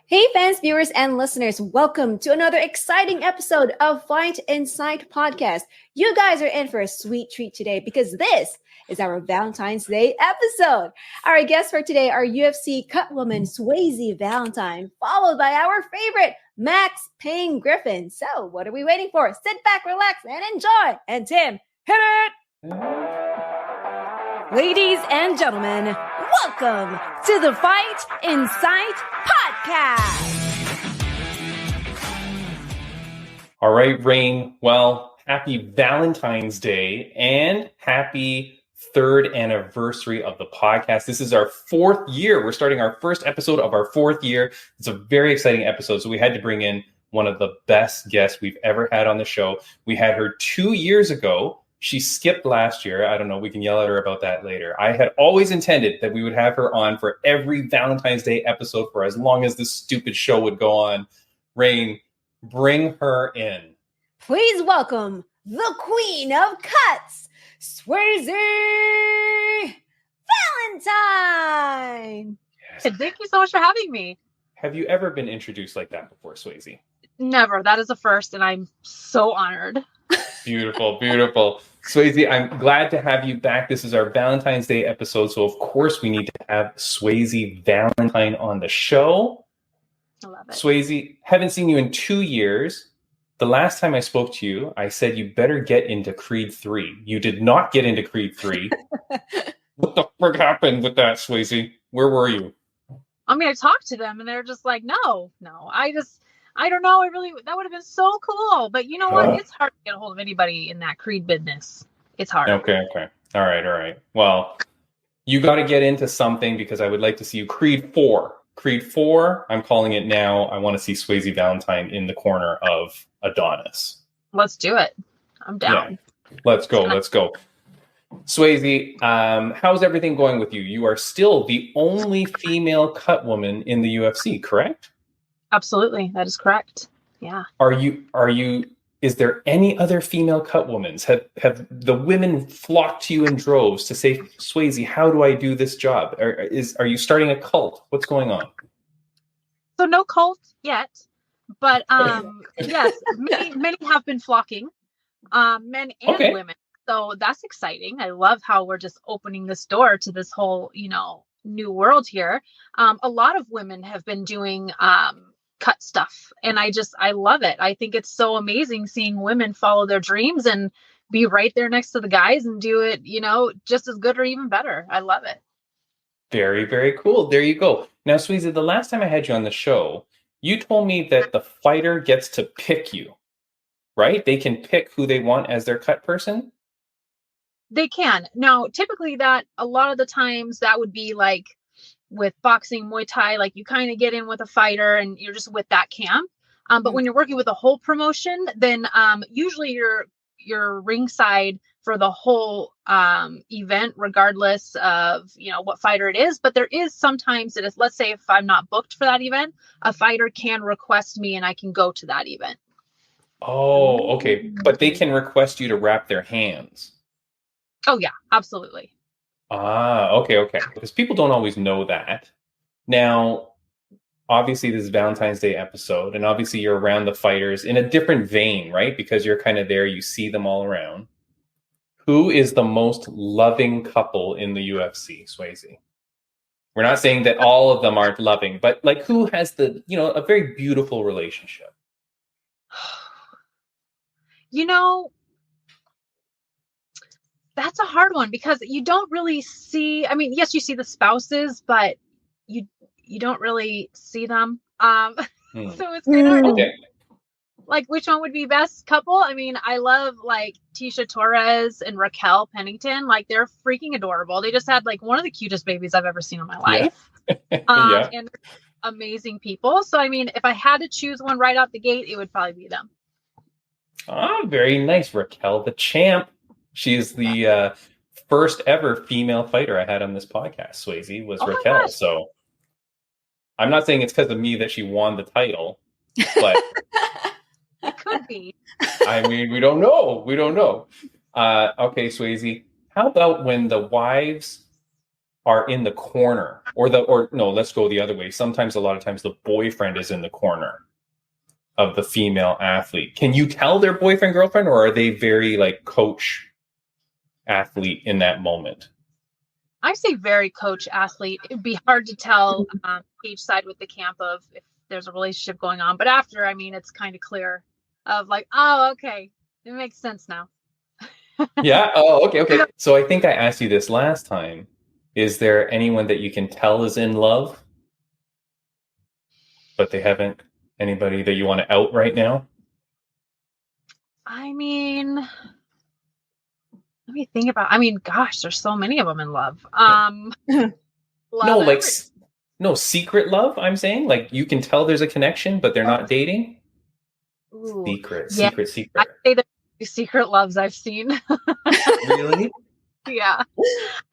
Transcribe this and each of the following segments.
Hey fans, viewers, and listeners, welcome to another exciting episode of Fight Insight Podcast. You guys are in for a sweet treat today because this is our Valentine's Day episode. Our guests for today are UFC cutwoman Swayze Valentine, followed by our favorite Max Payne Griffin. So what are we waiting for? Sit back, relax, and enjoy. And Tim, hit it! Ladies and gentlemen, welcome to the Fight Insight Podcast. All right, Rain. Well, happy Valentine's Day and happy third anniversary of the podcast. This is our fourth year. We're starting our first episode of our fourth year. It's a very exciting episode. So we had to bring in one of the best guests we've ever had on the show. We had her 2 years ago. She skipped last year. I don't know. We can yell at her about that later. I had always intended that we would have her on for every Valentine's Day episode for as long as this stupid show would go on. Rain, bring her in. Please welcome the Queen of Cuts, Swayze Valentine. Yes. Thank you so much for having me. Have you ever been introduced like that before, Swayze? Never. That is a first, and I'm so honored. Beautiful, beautiful. Swayze, I'm glad to have you back. This is our Valentine's Day episode, so of course we need to have Swayze Valentine on the show. I love it. Swayze, haven't seen you in 2 years. The last time I spoke to you, I said you better get into Creed 3. You did not get into Creed 3. What the frick happened with that, Swayze? Where were you? I mean, I talked to them, and they're just like, no. I don't know. That would have been so cool. But you know what? It's hard to get a hold of anybody in that Creed business. It's hard. Okay. All right. Well, you got to get into something because I would like to see you. Creed 4. Creed 4, I'm calling it now. I want to see Swayze Valentine in the corner of Adonis. Let's do it. I'm down. Yeah. Let's go. Swayze, how's everything going with you? You are still the only female cut woman in the UFC, correct? Absolutely. That is correct. Yeah. Is there any other female cut women? Have the women flocked to you in droves to say, Swayze, how do I do this job? Are you starting a cult? What's going on? So no cult yet, but yes, many have been flocking, men and women. So that's exciting. I love how we're just opening this door to this whole, new world here. A lot of women have been doing cut stuff, and I love it. I think it's so amazing seeing women follow their dreams and be right there next to the guys and do it, just as good or even better. I love it. Very, very cool. There you go. Now, Swayze, the last time I had you on the show, you told me that the fighter gets to pick you, right? They can pick who they want as their cut person. They can. Now, typically that a lot of the times that would be like with boxing, Muay Thai, like you kind of get in with a fighter and you're just with that camp. But when you're working with a whole promotion, then usually you're ringside for the whole event, regardless of, what fighter it is. But there is sometimes that let's say if I'm not booked for that event, a fighter can request me and I can go to that event. Oh, okay. But they can request you to wrap their hands. Oh, yeah, absolutely. Okay. Because people don't always know that. Now, obviously, this is Valentine's Day episode, and obviously you're around the fighters in a different vein, right? Because you're kind of there, you see them all around. Who is the most loving couple in the UFC, Swayze? We're not saying that all of them aren't loving, but like who has a very beautiful relationship? That's a hard one because you don't really see, yes, you see the spouses, but you don't really see them. So it's kind of hard to, like, which one would be best couple? I love like Tisha Torres and Raquel Pennington. Like, they're freaking adorable. They just had like one of the cutest babies I've ever seen in my life. Yeah. And amazing people. So, if I had to choose one right out the gate, it would probably be them. Very nice. Raquel, the champ. She's the first ever female fighter I had on this podcast, Swayze, was Raquel. So I'm not saying it's because of me that she won the title, but it could be. We don't know. Okay, Swayze, how about when the wives are in the corner, or no, let's go the other way. Sometimes, a lot of times, the boyfriend is in the corner of the female athlete. Can you tell they're boyfriend, girlfriend, or are they very like coach athlete in that moment? I say very coach athlete. It'd be hard to tell each side with the camp of if there's a relationship going on. But after, I mean, it's kind of clear of like, oh, okay, it makes sense now. Yeah. Oh, okay. So I think I asked you this last time. Is there anyone that you can tell is in love, but they haven't? Anybody that you want to out right now? I mean, let me think about. I mean, gosh, there's so many of them in love. No, secret love. I'm saying, like, you can tell there's a connection, but they're not dating. Ooh, Secret. I say there's secret loves I've seen. Really? Yeah,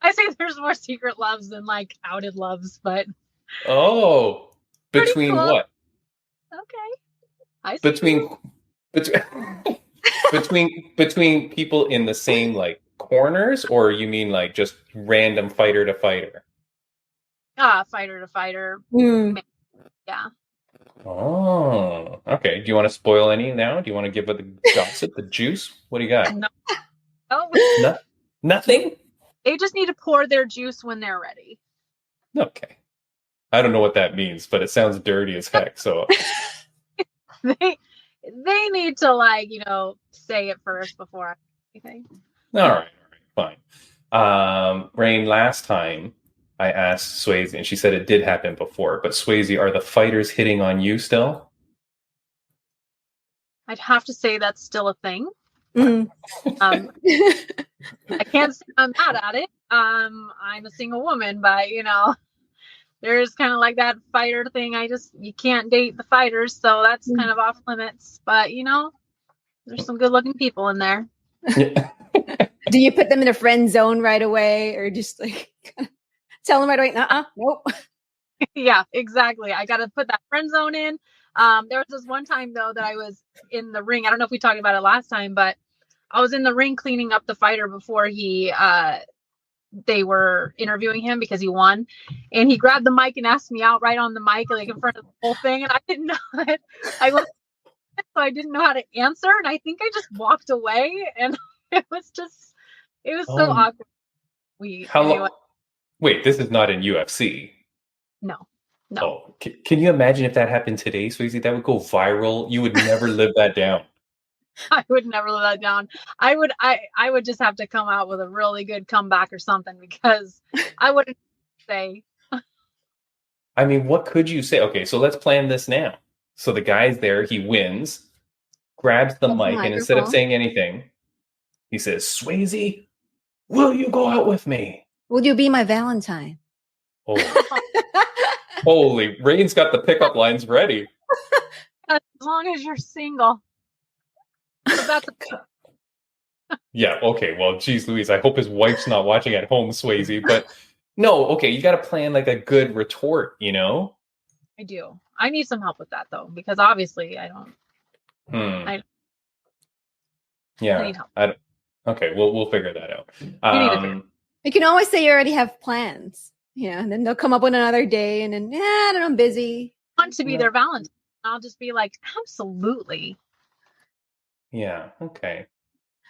I say there's more secret loves than like outed loves, but between cool. what? Okay, between people in the same like corners, or you mean like just random fighter to fighter? Fighter to fighter. Yeah. Oh, okay. Do you want to spoil any now? Do you want to give it the gossip, the juice? What do you got? No. Nothing? They just need to pour their juice when they're ready. Okay. I don't know what that means, but it sounds dirty as heck. So they need to, like, say it first before anything. All right, fine. Rain, last time I asked Swayze, and she said it did happen before, but Swayze, are the fighters hitting on you still? I'd have to say that's still a thing. Mm. I can't say I'm mad at it. I'm a single woman, but there's kind of like that fighter thing. You can't date the fighters, so that's kind of off limits. But there's some good looking people in there. Do you put them in a friend zone right away, or just like tell them right away? Nope. Yeah, exactly. I got to put that friend zone in. There was this one time though that I was in the ring. I don't know if we talked about it last time, but I was in the ring cleaning up the fighter before they were interviewing him because he won, and he grabbed the mic and asked me out right on the mic, like in front of the whole thing. And I didn't know it. So I didn't know how to answer. And I think I just walked away, and it was so awkward. Wait, this is not in UFC. No. Oh, can you imagine if that happened today, Swayze? That would go viral. You would never live that down. I would never live that down. I would just have to come out with a really good comeback or something, because I wouldn't say. I mean, what could you say? Okay, so let's plan this now. So the guy's there, he wins, grabs the mic, and instead of saying anything, he says, "Swayze, will you go out with me? Will you be my Valentine?" Oh. Holy, Rain's got the pickup lines ready. As long as you're single. Yeah, okay. Well, geez Louise, I hope his wife's not watching at home, Swayze. But no, okay, you got to plan like a good retort, I do. I need some help with that though, because obviously I don't. Yeah, I need help. Okay, we'll figure that out. You can always say you already have plans. And then they'll come up with another day, and then I don't know, I'm busy. I want to be their Valentine. I'll just be like, absolutely. Yeah, okay.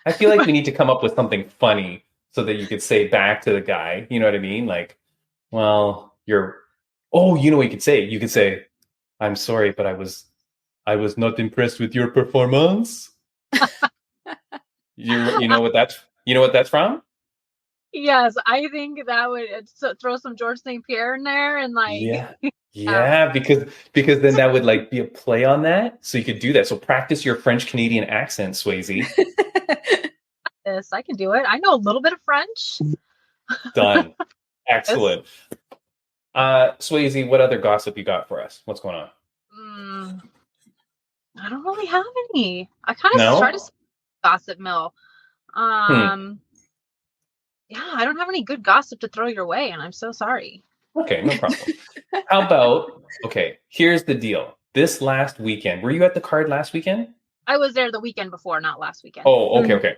I feel like we need to come up with something funny so that you could say back to the guy. You know what I mean? Like, well, you know what you could say? You could say, "I'm sorry, but I was not impressed with your performance." You know what that's from? Yes, I think that would throw some George St. Pierre in there, and like yeah, because then that would like be a play on that, so you could do that. So practice your French Canadian accent, Swayze. Yes, I can do it. I know a little bit of French. Done. Excellent. Swayze, what other gossip you got for us? What's going on? I don't really have any. I kind of try to gossip mill. Yeah, I don't have any good gossip to throw your way, and I'm so sorry. Okay, no problem. How about, here's the deal. This last weekend, were you at the card last weekend? I was there the weekend before, not last weekend. Oh, okay.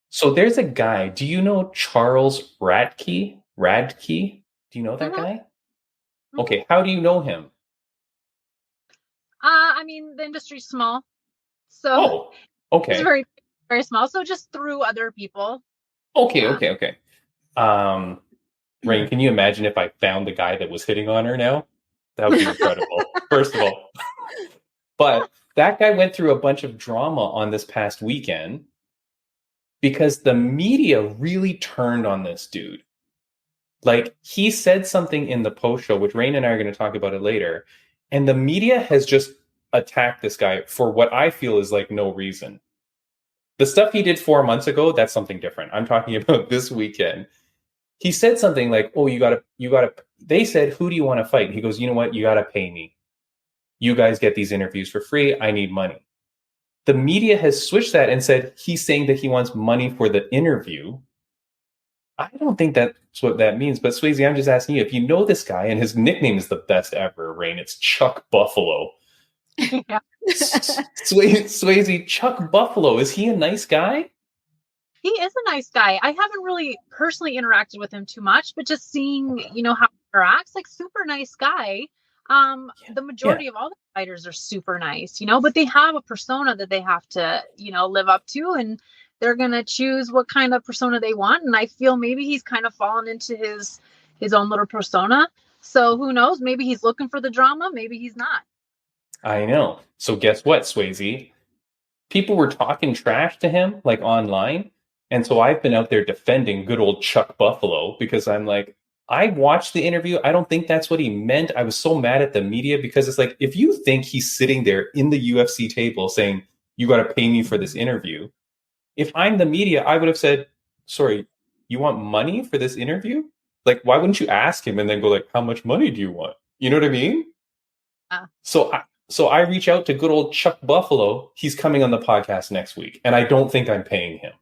So there's a guy, do you know Charles Radke? Do you know that Mm-hmm. guy? Mm-hmm. Okay, how do you know him? I mean, the industry's small, so Oh, it's okay. very, very small. So just through other people. Okay, Yeah. okay, okay. Um, Rain, can you imagine if I found the guy that was hitting on her now? That would be incredible, first of all. But that guy went through a bunch of drama on this past weekend because the media really turned on this dude. Like, he said something in the post show, which Rain and I are going to talk about it later, and the media has just attacked this guy for what I feel is like no reason. The stuff he did 4 months ago, that's something different. I'm talking about this weekend. He said something like, "Oh, you gotta." They said, "Who do you want to fight?" He goes, "You know what? You gotta pay me. You guys get these interviews for free. I need money." The media has switched that and said he's saying that he wants money for the interview. I don't think that's what that means. But Swayze, I'm just asking you if you know this guy, and his nickname is the best ever. Rain, it's Chuck Buffalo. Yeah. Swayze, Chuck Buffalo, is he a nice guy? He is a nice guy. I haven't really personally interacted with him too much, but just seeing, how he interacts, like super nice guy. The majority of all the fighters are super nice, but they have a persona that they have to, live up to, and they're gonna choose what kind of persona they want. And I feel maybe he's kind of fallen into his own little persona. So who knows? Maybe he's looking for the drama, maybe he's not. I know. So guess what, Swayze? People were talking trash to him, like online. And so I've been out there defending good old Chuck Buffalo because I'm like, I watched the interview. I don't think that's what he meant. I was so mad at the media because it's like, if you think he's sitting there in the UFC table saying, you got to pay me for this interview, if I'm the media, I would have said, sorry, you want money for this interview? Like, why wouldn't you ask him and then go like, how much money do you want? You know what I mean? Uh, So I reach out to good old Chuck Buffalo. He's coming on the podcast next week, and I don't think I'm paying him.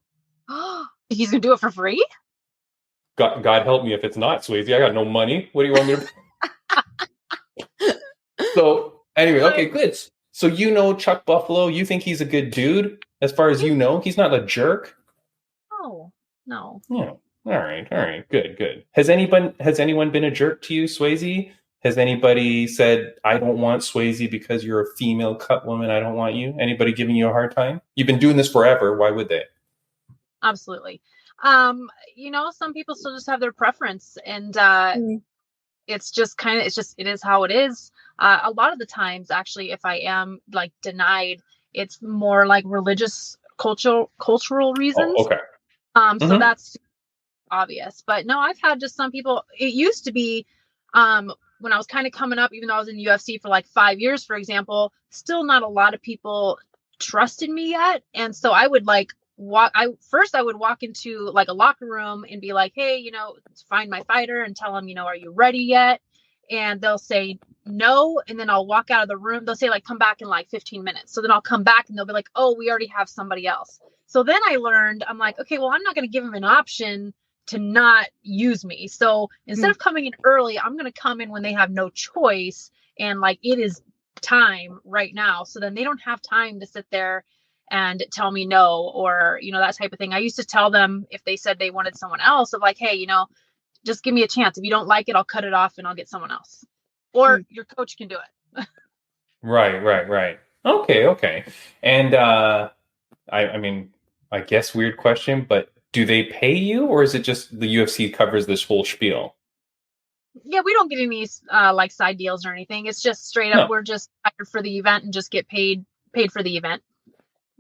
He's gonna do it for free? God help me if it's not, Swayze. I got no money. What do you want me to? So anyway, okay, good. So you know Chuck Buffalo. You think he's a good dude, as far as you know. He's not a jerk. No. Yeah. All right. Good. Has anyone been a jerk to you, Swayze? Has anybody said, I don't want Swayze because you're a female cut woman, I don't want you? Anybody giving you a hard time? You've been doing this forever. Why would they? Absolutely. Some people still just have their preference, and it's just it is how it is. A lot of the times, actually, if I am like denied, it's more like religious, cultural reasons. Oh, okay. So that's obvious. But no, I've had just some people. It used to be, when I was kind of coming up, even though I was in UFC for like 5 years, for example, still not a lot of people trusted me yet. And so I would like I would walk into like a locker room and be like, hey, find my fighter and tell them, are you ready yet? And they'll say no. And then I'll walk out of the room. They'll say like, come back in like 15 minutes. So then I'll come back and they'll be like, oh, we already have somebody else. So then I learned, I'm like, okay, well, I'm not going to give them an option to not use me. So instead of coming in early, I'm going to come in when they have no choice. And like, it is time right now. So then they don't have time to sit there and tell me no, or, that type of thing. I used to tell them if they said they wanted someone else of like, hey, just give me a chance. If you don't like it, I'll cut it off and I'll get someone else, or your coach can do it. Right. Okay. And I mean, I guess weird question, but do they pay you, or is it just the UFC covers this whole spiel? Yeah, we don't get any like side deals or anything. It's just straight up. No. We're just hired for the event and just get paid for the event.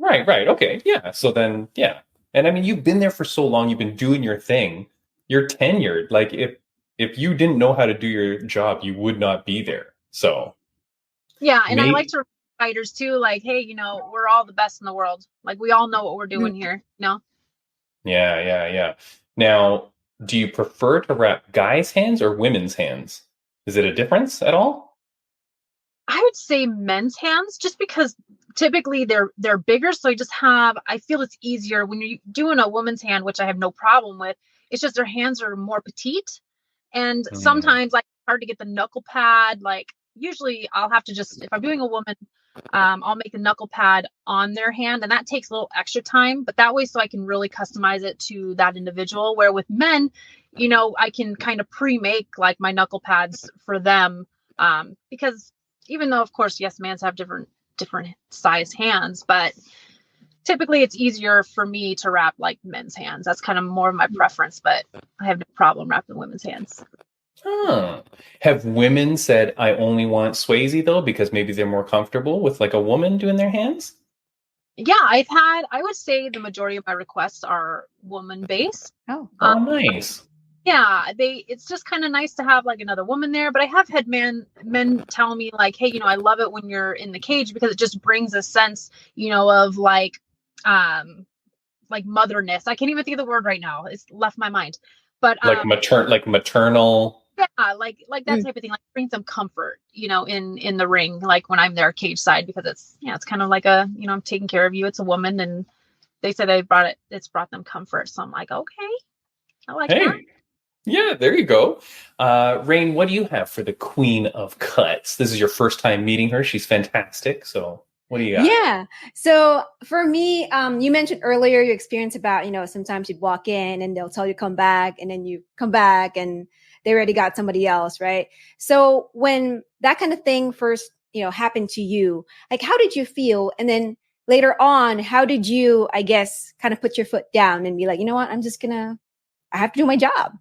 Right. Okay. Yeah. So then, yeah. And I mean, you've been there for so long. You've been doing your thing. You're tenured. Like if you didn't know how to do your job, you would not be there. So. Yeah. And I like to remind fighters too, like, hey, we're all the best in the world. Like we all know what we're doing here, Yeah. Now, do you prefer to wrap guys' hands or women's hands? Is it a difference at all? I would say men's hands, just because typically they're bigger. So I feel it's easier when you're doing a woman's hand, which I have no problem with. It's just their hands are more petite. And sometimes like it's hard to get the knuckle pad. Like usually I'll have to if I'm doing a woman, I'll make a knuckle pad on their hand, and that takes a little extra time, but that way so I can really customize it to that individual. Where with men, I can kind of pre-make like my knuckle pads for them. Because even though, of course, yes, mans have different size hands, but typically it's easier for me to wrap like men's hands. That's kind of more of my preference, but I have no problem wrapping women's hands. Huh. Have women said, I only want Swayze though, because maybe they're more comfortable with like a woman doing their hands? Yeah, I would say the majority of my requests are woman based. Oh, nice. Yeah, it's just kind of nice to have like another woman there. But I have had men tell me like, hey, I love it when you're in the cage because it just brings a sense, of like motherness. I can't even think of the word right now. It's left my mind. But like maternal. Yeah, like that type of thing. Like bring some comfort, in the ring, like when I'm there cage side, because it's kind of like I'm taking care of you. It's a woman, and they said it's brought them comfort. So I'm like, okay, I like that. Yeah, there you go. Rain, what do you have for the Queen of Cuts? This is your first time meeting her. She's fantastic. So what do you got? Yeah. So for me, you mentioned earlier your experience about, sometimes you'd walk in and they'll tell you to come back, and then you come back and they already got somebody else, right? So when that kind of thing first, happened to you, like how did you feel? And then later on, how did you, I guess, kind of put your foot down and be like, you know what, I have to do my job.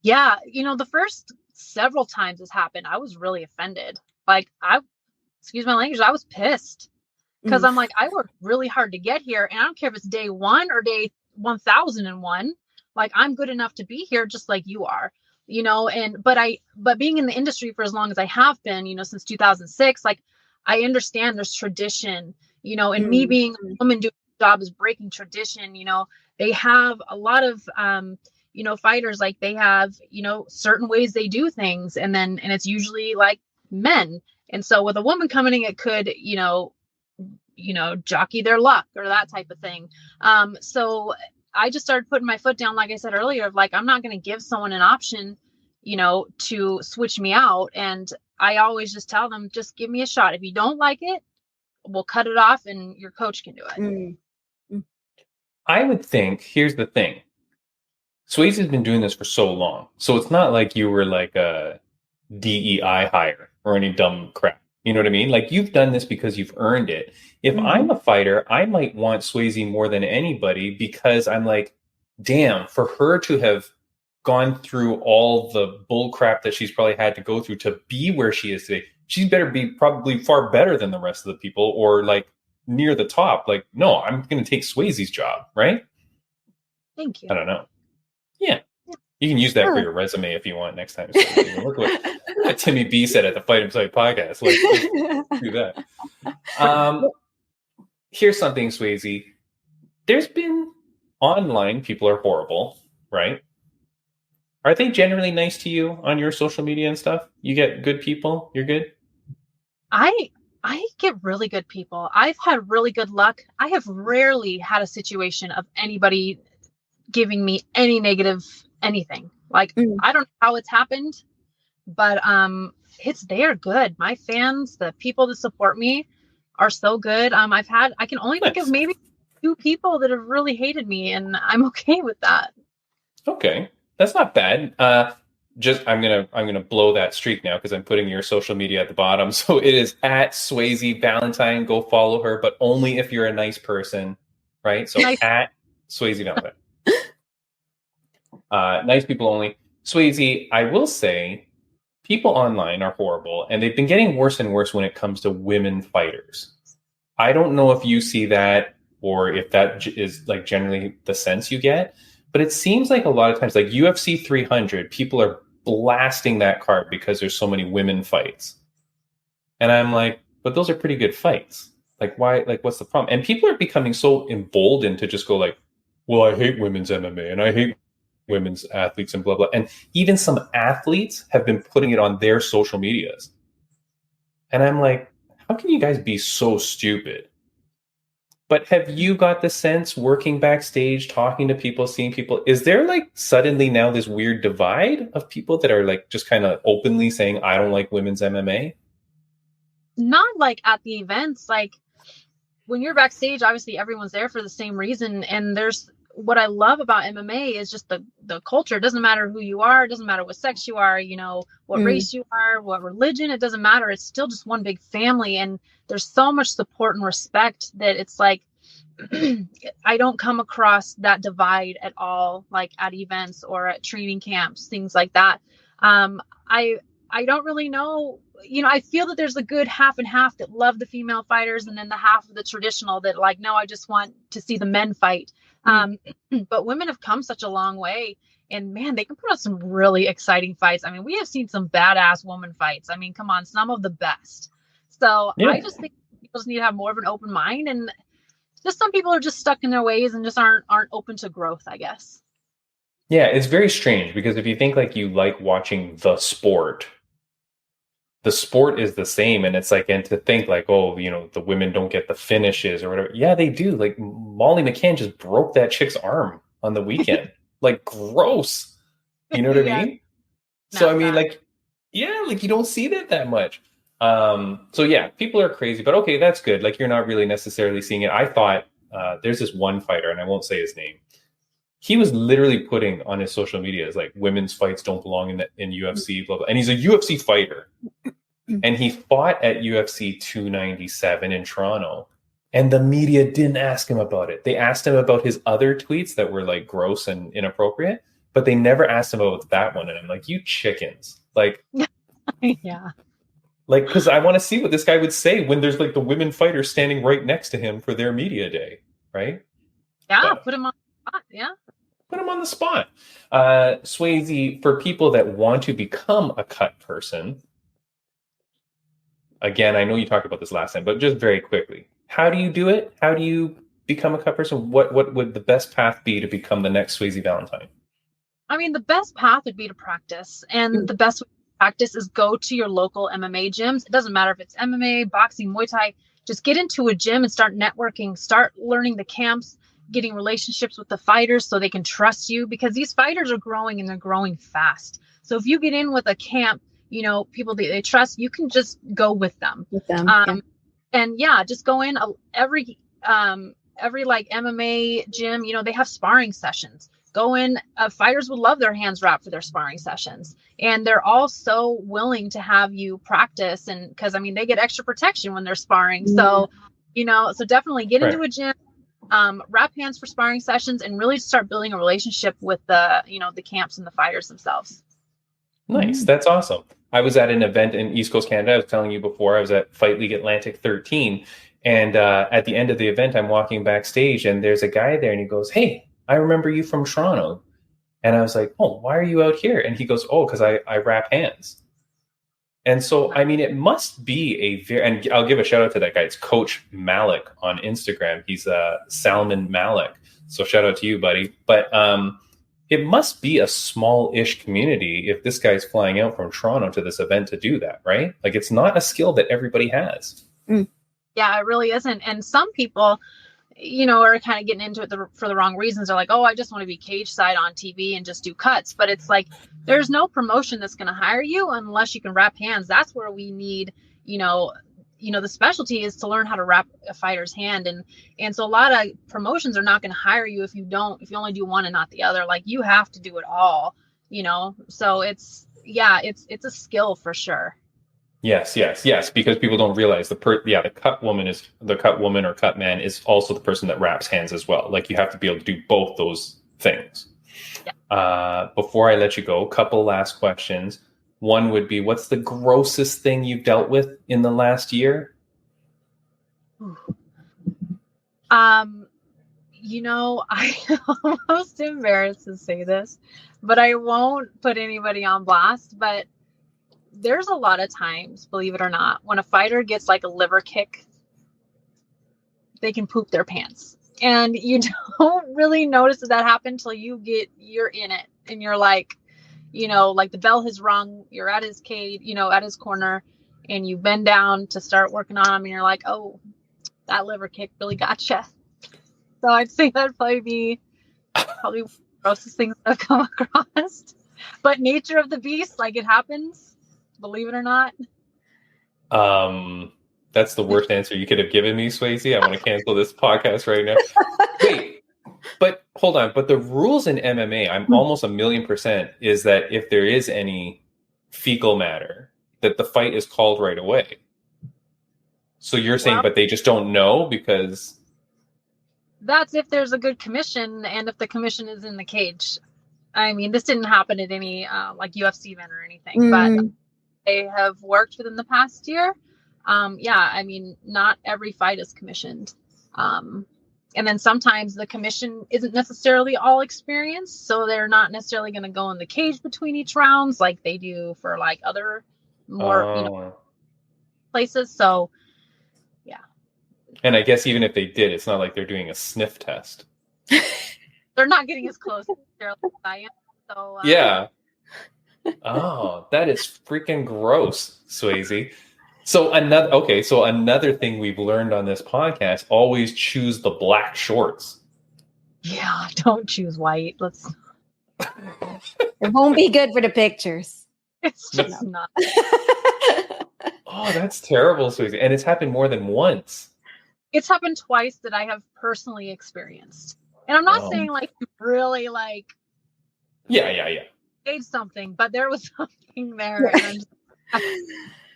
Yeah. The first several times this happened, I was really offended. Like excuse my language, I was pissed because I'm like, I worked really hard to get here, and I don't care if it's day 1 or day 1001. Like I'm good enough to be here just like you are, but being in the industry for as long as I have been, since 2006, like I understand there's tradition, and me being a woman doing the job is breaking tradition. They have a lot of, fighters, like they have, certain ways they do things, and it's usually like men. And so with a woman coming in, it could, jockey their luck or that type of thing. So I just started putting my foot down, like I said earlier, of like, I'm not going to give someone an option, to switch me out. And I always just tell them, just give me a shot. If you don't like it, we'll cut it off and your coach can do it. I would think, here's the thing. Swayze has been doing this for so long. So it's not like you were like a DEI hire or any dumb crap. You know what I mean? Like you've done this because you've earned it. If I'm a fighter, I might want Swayze more than anybody because I'm like, damn, for her to have gone through all the bull crap that she's probably had to go through to be where she is today, she's better be probably far better than the rest of the people or like near the top. Like, no, I'm going to take Swayze's job, right? Thank you. I don't know. Yeah. You can use that for your resume if you want next time. So, look what Timmy B said at the Fight Inside podcast. Like, do that. Here's something, Swayze. There's been online people are horrible, right? Are they generally nice to you on your social media and stuff? You get good people? You're good? I get really good people. I've had really good luck. I have rarely had a situation of anybody giving me any negative anything. Like I don't know how it's happened, but they're good. My fans, the people that support me are so good. I can only think of maybe 2 people that have really hated me, and I'm okay with that. Okay. That's not bad. I'm gonna blow that streak now because I'm putting your social media at the bottom. So it is at Swayze Valentine. Go follow her, but only if you're a nice person, right? So at Swayze Valentine. Nice people only. Swayze, I will say, people online are horrible, and they've been getting worse and worse when it comes to women fighters. I don't know if you see that or if that is like generally the sense you get, but it seems like a lot of times, like UFC 300, people are blasting that card because there's so many women fights. And I'm like, but those are pretty good fights. Like, why? Like, what's the problem? And people are becoming so emboldened to just go like, well, I hate women's MMA and I hate women's athletes and blah, blah. And even some athletes have been putting it on their social medias. And I'm like, how can you guys be so stupid? But have you got the sense working backstage, talking to people, seeing people, is there like suddenly now this weird divide of people that are like just kind of openly saying, I don't like women's MMA? Not like at the events. Like when you're backstage, obviously everyone's there for the same reason. And there's what I love about MMA is just the culture. It doesn't matter who you are. It doesn't matter what sex you are, you know, what race you are, what religion. It doesn't matter. It's still just one big family. And there's so much support and respect that it's like, I don't come across that divide at all, like at events or at training camps, things like that. I don't really know, you know, I feel that there's a good half and half that love the female fighters, and then the half of the traditional that like, no, I just want to see the men fight. But women have come such a long way, and man, they can put on some really exciting fights. I mean, we have seen some badass woman fights. I mean, come on, some of the best. So I just think people just need to have more of an open mind, and just some people are just stuck in their ways and just aren't open to growth, I guess. Yeah, it's very strange because if you think like you like watching the sport is the same. And it's like, and to think like, oh, you know, the women don't get the finishes or whatever. Yeah, they do. Like Molly McCann just broke that chick's arm on the weekend. Like gross. You know what I mean? So, I mean, like, yeah, like you don't see that much. So yeah, people are crazy, but okay, that's good. Like you're not really necessarily seeing it. I thought there's this one fighter, and I won't say his name. He was literally putting on his social media as like women's fights don't belong in UFC, blah, blah. And he's a UFC fighter. And he fought at UFC 297 in Toronto. And the media didn't ask him about it. They asked him about his other tweets that were like gross and inappropriate, but they never asked him about that one. And I'm like, you chickens. Like, yeah. Like, because I want to see what this guy would say when there's like the women fighters standing right next to him for their media day, right? Yeah, put him on the spot, yeah. Put him on the spot. Swayze, for people that want to become a cut person, again, I know you talked about this last time, but just very quickly, how do you do it? How do you become a cut person? What would the best path be to become the next Swayze Valentine? I mean, the best path would be to practice, and the best way to practice is go to your local MMA gyms. It doesn't matter if it's MMA, boxing, Muay Thai. Just get into a gym and start networking, start learning the camps, getting relationships with the fighters so they can trust you, because these fighters are growing and they're growing fast. So if you get in with a camp, you know, people they trust, you can just go with them. And yeah, just go in every like MMA gym, you know, they have sparring sessions. Go in, fighters would love their hands wrapped for their sparring sessions. And they're all so willing to have you practice. And because, I mean, they get extra protection when they're sparring. So, you know, so definitely get into a gym, wrap hands for sparring sessions, and really start building a relationship with the, you know, the camps and the fighters themselves. Nice. That's awesome. I was at an event in East Coast Canada. I was telling you before, I was at Fight League Atlantic 13. And at the end of the event, I'm walking backstage and there's a guy there and he goes, "Hey, I remember you from Toronto." And I was like, "Oh, why are you out here?" And he goes, "Oh, because I wrap hands." And so, I mean, it must be a very, and I'll give a shout out to that guy. It's Coach Malik on Instagram. He's Salman Malik. So shout out to you, buddy. But it must be a small-ish community if this guy's flying out from Toronto to this event to do that, right? Like, it's not a skill that everybody has. Yeah, it really isn't. And some people, you know, are kind of getting into it for the wrong reasons. They're like, "Oh, I just want to be cage side on TV and just do cuts." But it's like, there's no promotion that's going to hire you unless you can wrap hands. That's where we need, you know, the specialty is to learn how to wrap a fighter's hand. And so a lot of promotions are not going to hire you if you only do one and not the other. Like, you have to do it all, you know? So it's a skill for sure. Yes, because people don't realize the cut woman or cut man is also the person that wraps hands as well. Like, you have to be able to do both those things. Yeah. Before I let you go, couple last questions. One would be, what's the grossest thing you've dealt with in the last year? You know, I'm almost embarrassed to say this, but I won't put anybody on blast. But there's a lot of times, believe it or not, when a fighter gets like a liver kick, they can poop their pants. And you don't really notice that happen until you're in it and you're like, you know, like the bell has rung, you're at his cage, you know, at his corner, and you bend down to start working on him, and you're like, "Oh, that liver kick really gotcha." So I'd say that'd probably be the grossest things I've come across. But nature of the beast, like, it happens, believe it or not. That's the worst answer you could have given me, Swayze. I want to cancel this podcast right now. Wait, but hold on, but the rules in MMA, I'm almost 1,000,000% is that if there is any fecal matter, that the fight is called right away. So you're saying, but they just don't know because... That's if there's a good commission and if the commission is in the cage. I mean, this didn't happen at any like UFC event or anything, but they have worked within the past year. Yeah, I mean, not every fight is commissioned. And then sometimes the commission isn't necessarily all experienced, so they're not necessarily going to go in the cage between each rounds like they do for like other more places. So yeah. And I guess even if they did, it's not like they're doing a sniff test. They're not getting as close as I am. So yeah. Oh, that is freaking gross, Swayze. So another thing we've learned on this podcast, always choose the black shorts. Yeah, don't choose white. It won't be good for the pictures. It's just not. Oh, that's terrible, Swayze. And it's happened more than once. It's happened twice that I have personally experienced. And I'm not saying like really like age something, but there was something there. And I'm just,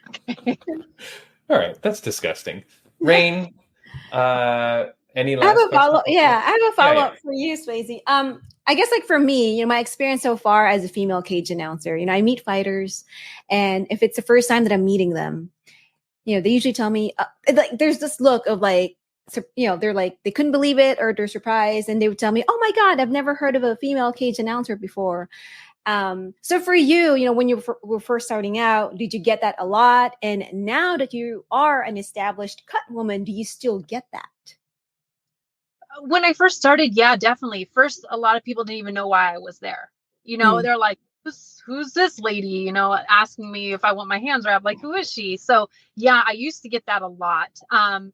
okay. All right, that's disgusting. Rain, any last I have a follow-up. Yeah, I have a follow-up for you, Swayze. I guess like for me, my experience so far as a female cage announcer, I meet fighters, and if it's the first time that I'm meeting them, they usually tell me like there's this look of like, they're like they couldn't believe it or they're surprised, and they would tell me, "Oh my God, I've never heard of a female cage announcer before." So for you, when you were first starting out, did you get that a lot? And now that you are an established cut woman, do you still get that? When I first started, yeah, definitely. First, a lot of people didn't even know why I was there. They're like, who's this lady, asking me if I want my hands wrapped, like, who is she? So yeah, I used to get that a lot. And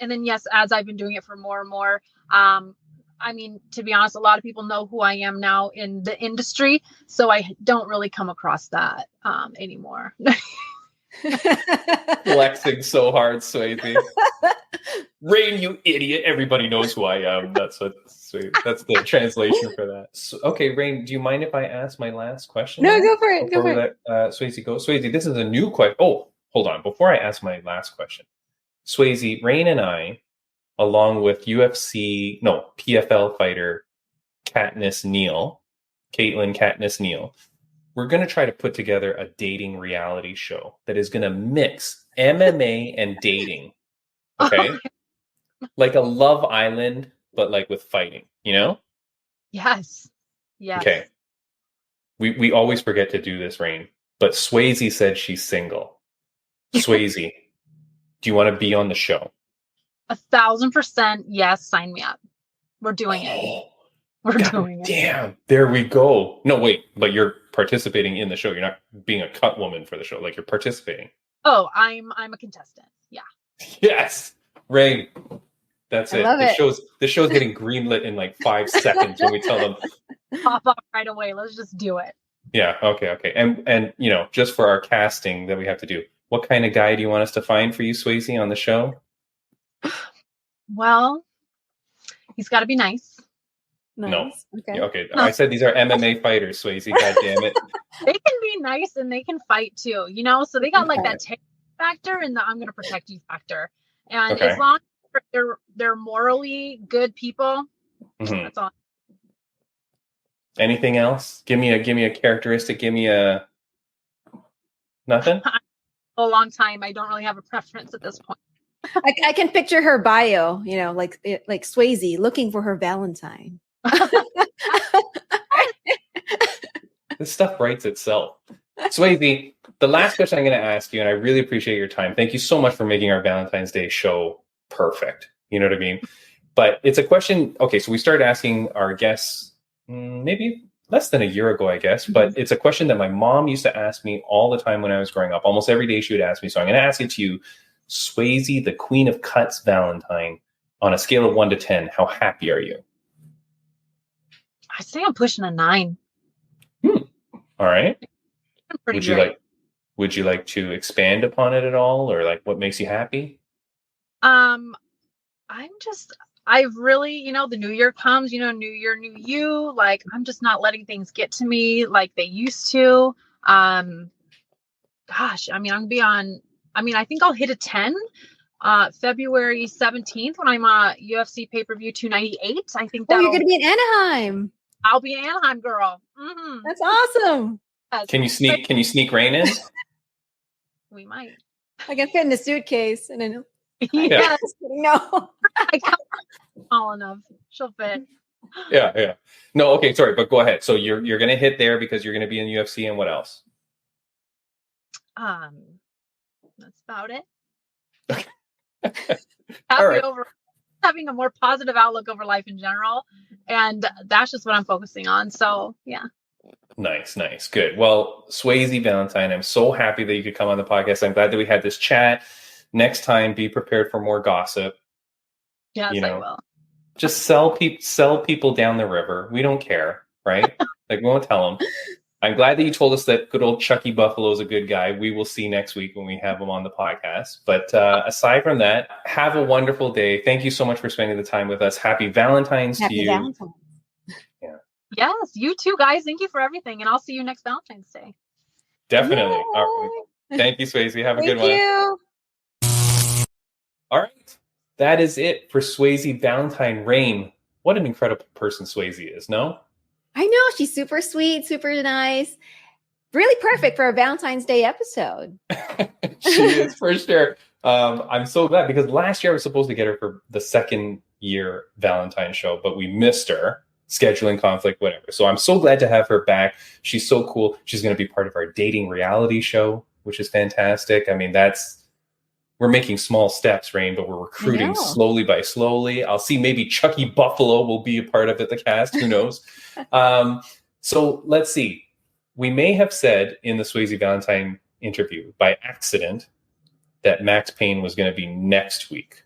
then, yes, as I've been doing it for more and more, I mean, to be honest, a lot of people know who I am now in the industry. So I don't really come across that anymore. Flexing so hard, Swayze. Rain, you idiot. Everybody knows who I am. That's the translation for that. So, okay, Rain, do you mind if I ask my last question? No, go for it. Go for it. Swayze, go. Swayze, this is a new question. Oh, hold on. Before I ask my last question, Swayze, Rain and I, along with PFL fighter Caitlin Katniss Neal, we're going to try to put together a dating reality show that is going to mix MMA and dating. Okay? Like a Love Island, but like with fighting, Yes. Okay. We always forget to do this, Rain, but Swayze said she's single. Swayze, do you want to be on the show? 1,000% yes, sign me up. We're doing it. We're doing it. Damn, there we go. No, wait, but you're participating in the show. You're not being a cut woman for the show. Like, you're participating. Oh, I'm a contestant. Yeah. Yes, Rain. That's it. This show's getting greenlit in like 5 seconds when we tell them. Pop up right away. Let's just do it. Yeah. Okay. And just for our casting that we have to do, what kind of guy do you want us to find for you, Swayze, on the show? Well, he's got to be nice. No. Okay. I said these are MMA fighters, Swayze. God damn it. They can be nice and they can fight too, So they got like that factor and the I'm going to protect you factor. And as long as they're morally good people, that's all. Anything else? Give me a characteristic. Give me a nothing. A long time. I don't really have a preference at this point. I can picture her bio, like Swayze looking for her Valentine. This stuff writes itself. Swayze, the last question I'm going to ask you, and I really appreciate your time. Thank you so much for making our Valentine's Day show perfect. You know what I mean? But it's a question. Okay, so we started asking our guests maybe less than a year ago, I guess. But it's a question that my mom used to ask me all the time when I was growing up. Almost every day she would ask me. So I'm going to ask it to you. Swayze, the Queen of Cuts Valentine, on a scale of 1 to 10, how happy are you? I say I'm pushing a 9. All right. Would you like to expand upon it at all, or like what makes you happy? I I've really, the new year comes, new year, new you. Like, I'm just not letting things get to me like they used to. Gosh, I'm gonna be on. I think I'll hit a 10. February 17th when I'm UFC pay-per-view 298. I think you're gonna be in Anaheim. I'll be in Anaheim, girl. Mm-hmm. That's awesome. Yes. Can you sneak Rain in? We might. I can fit in a suitcase and then yes. No. I got small enough. She'll fit. Yeah. No, okay, sorry, but go ahead. So you're gonna hit there because you're gonna be in UFC, and what else? That's about it. All right. Having a more positive outlook over life in general, and that's just what I'm focusing on. So yeah. Nice, good. Well, Swayze Valentine, I'm so happy that you could come on the podcast. I'm glad that we had this chat. Next time, be prepared for more gossip. Yes, I will. Just sell people down the river. We don't care, right? Like, we won't tell them. I'm glad that you told us that good old Chucky Buffalo is a good guy. We will see next week when we have him on the podcast. But aside from that, have a wonderful day. Thank you so much for spending the time with us. Happy Valentine's to you. Valentine's. Yeah. Yes, you too, guys. Thank you for everything. And I'll see you next Valentine's Day. Definitely. All right. Thank you, Swayze. Have a good one. Thank you. All right. That is it for Swayze Valentine. Rain. What an incredible person Swayze is, no? I know. She's super sweet, super nice. Really perfect for a Valentine's Day episode. She is, for sure. I'm so glad because last year I was supposed to get her for the second year Valentine show, but we missed her. Scheduling conflict, whatever. So I'm so glad to have her back. She's so cool. She's going to be part of our dating reality show, which is fantastic. I mean, we're making small steps, Rain, but we're recruiting slowly by slowly. I'll see maybe Chucky Buffalo will be a part of it, the cast. Who knows? So let's see. We may have said in the Swayze Valentine interview by accident that Max Payne was going to be next week.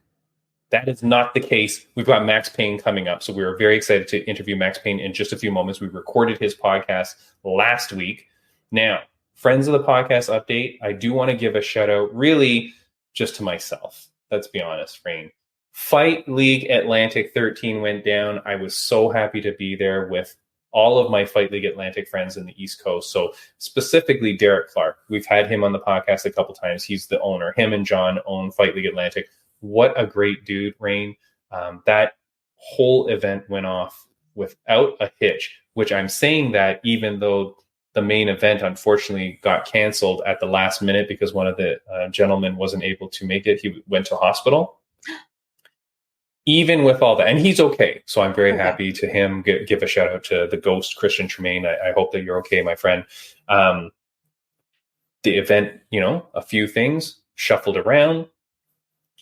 That is not the case. We've got Max Payne coming up. So we are very excited to interview Max Payne in just a few moments. We recorded his podcast last week. Now, friends of the podcast update, I do want to give a shout out really just to myself. Let's be honest, Rain. Fight League Atlantic 13 went down. I was so happy to be there with all of my Fight League Atlantic friends in the East Coast. So specifically Derek Clark. We've had him on the podcast a couple times. He's the owner. Him and John own Fight League Atlantic. What a great dude, Rain. That whole event went off without a hitch, which I'm saying that even though the main event unfortunately got canceled at the last minute because one of the gentlemen wasn't able to make it. He went to hospital. Even with all that, and he's okay. So I'm very happy to him. Give a shout out to the ghost, Christian Tremaine. I hope that you're okay, my friend. The event, a few things shuffled around.